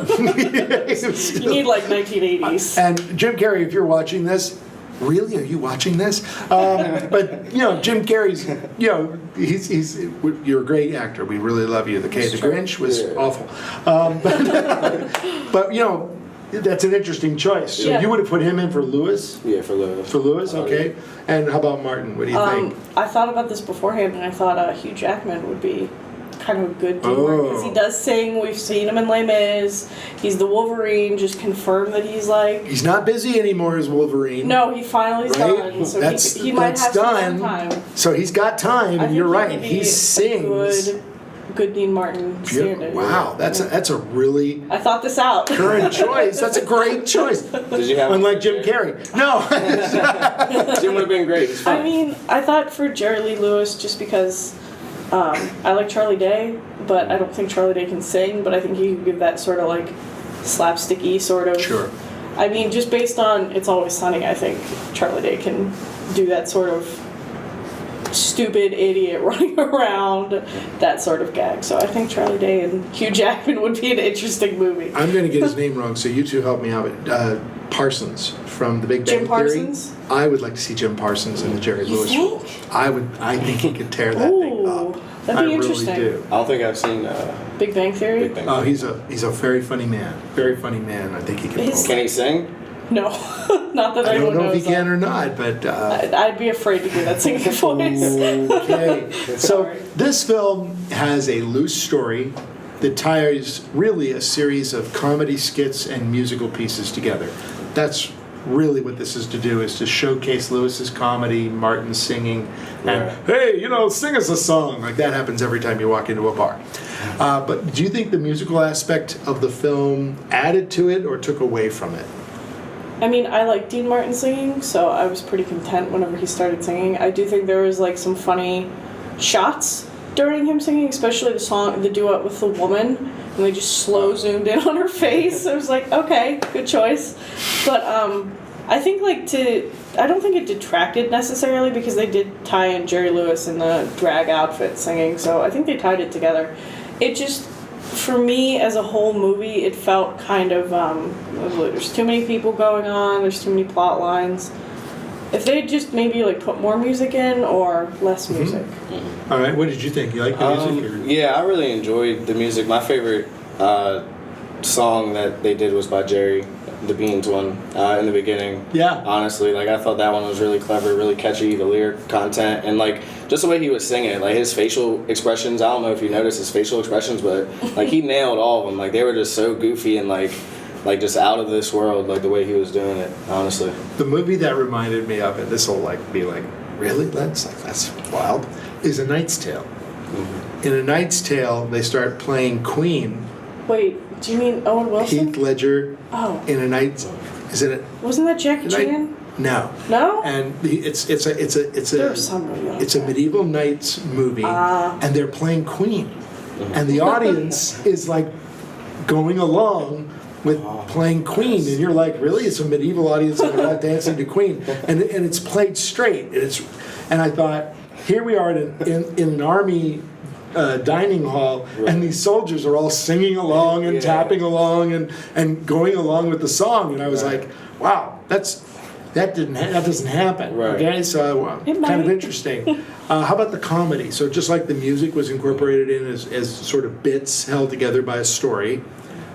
need 1980s. And Jim Carrey, if you're watching this, really, are you watching this? But Jim Carrey's, he's you're a great actor. We really love you. The Grinch was awful, but that's an interesting choice. So you would have put him in for Lewis. Yeah, for Lewis. For Lewis, okay. And how about Martin? What do you think? I thought about this beforehand, and I thought Hugh Jackman would be kind of a good Dean Martin because he does sing. We've seen him in Les Mis. He's the Wolverine. Just confirmed that he's not busy anymore as Wolverine. No, he finally's done. So he might have some time. So he's got time, and you're right. He sings. Good Dean Martin standard. Wow, that's a really. I thought this out. Current choice. That's a great choice. Did you have? Unlike Jim Carrey. No. Jim would have been great. I mean, I thought for Jerry Lee Lewis just because. I like Charlie Day, but I don't think Charlie Day can sing, but I think he could give that sort of slapsticky sort of. Sure. I mean, just based on It's Always Sunny, I think Charlie Day can do that sort of stupid idiot running around, that sort of gag. So I think Charlie Day and Hugh Jackman would be an interesting movie. I'm going to get his name wrong, so you two help me out. Parsons from The Big Bang Jim Theory. Parsons? I would like to see Jim Parsons in the Jerry You Lewis think? role. I think he could tear that thing up. That'd be I interesting. really do. I don't think I've seen Big Bang Theory? Oh, he's a very funny man. Very funny man. I think he can. Can he sing? No, not that I anyone don't know if knows he can of. or not, but I'd be afraid to do that singing voice. okay. So this film has a loose story that ties really a series of comedy skits and musical pieces together. That's really what this is to do, is to showcase Lewis's comedy, Martin's singing, and hey, sing us a song. Like that happens every time you walk into a bar. But do you think the musical aspect of the film added to it or took away from it? I mean, I like Dean Martin singing, so I was pretty content whenever he started singing. I do think there was like some funny shots during him singing, especially the duet with the woman, and they just slow zoomed in on her face. I was like, okay, good choice. But I think I don't think it detracted necessarily, because they did tie in Jerry Lewis in the drag outfit singing, so I think they tied it together. It just, for me, as a whole movie, it felt kind of, there's too many people going on, there's too many plot lines. If they just maybe put more music in or less music. Mm-hmm. All right, what did you think? You like the music? Yeah, I really enjoyed the music. My favorite song that they did was by Jerry, the Beans one, in the beginning. Yeah. Honestly, I thought that one was really clever, really catchy, the lyric content, and just the way he was singing it, his facial expressions. I don't know if you noticed his facial expressions, but he nailed all of them. They were just so goofy and just out of this world, the way he was doing it, honestly. The movie that reminded me of it, this will be really? That's wild, is A Knight's Tale. Mm-hmm. In A Knight's Tale, they start playing Queen. Wait, do you mean Owen Wilson? Heath Ledger. Oh. In A Knight's... Is it Wasn't that Jackie Chan? No. No? And it's a medieval knights movie, and they're playing Queen, and the audience is going along with playing Queen, and you're like, really? It's a medieval audience and they're all dancing to Queen, and it's played straight, and I thought, here we are in an army dining hall, and these soldiers are all singing along and tapping along and going along with the song, and I was like, wow, that doesn't happen. Right. Okay, so kind of interesting. How about the comedy? So just like the music was incorporated in as sort of bits held together by a story,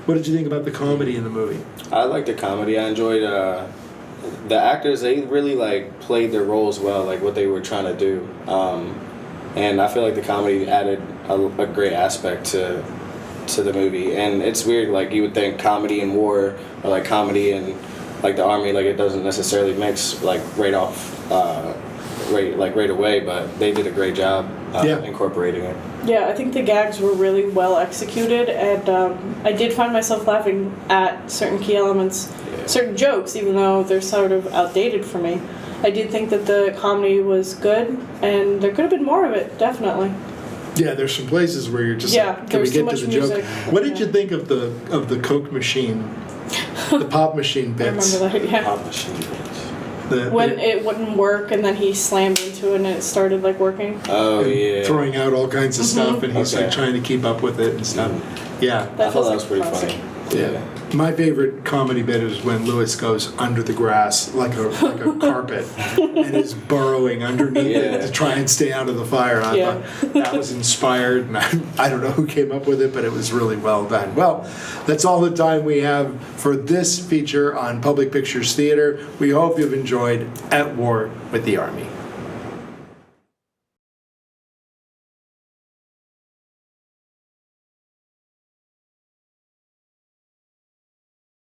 what did you think about the comedy in the movie? I liked the comedy. I enjoyed the actors. They really played their roles well, what they were trying to do. And I feel like the comedy added a great aspect to the movie. And it's weird, you would think comedy and war, or comedy and the army, it doesn't necessarily mix right off, right away. But they did a great job incorporating it. Yeah, I think the gags were really well executed, and I did find myself laughing at certain key elements, certain jokes, even though they're sort of outdated for me. I did think that the comedy was good, and there could have been more of it, definitely. Yeah, there's some places where you're just can we get to the joke? What did you think of the Coke machine, the pop machine bits? I remember that, yeah. Pop machine bits. When it wouldn't work, and then he slammed into it, and it started working. Oh, yeah. Throwing out all kinds of stuff, and he's trying to keep up with it and stuff. Yeah. I thought that was pretty funny. Yeah. My favorite comedy bit is when Lewis goes under the grass like a carpet and is burrowing underneath it to try and stay out of the fire. And I thought that was inspired, and I don't know who came up with it, but it was really well done. Well, that's all the time we have for this feature on Public Pictures Theater. We hope you've enjoyed At War with the Army.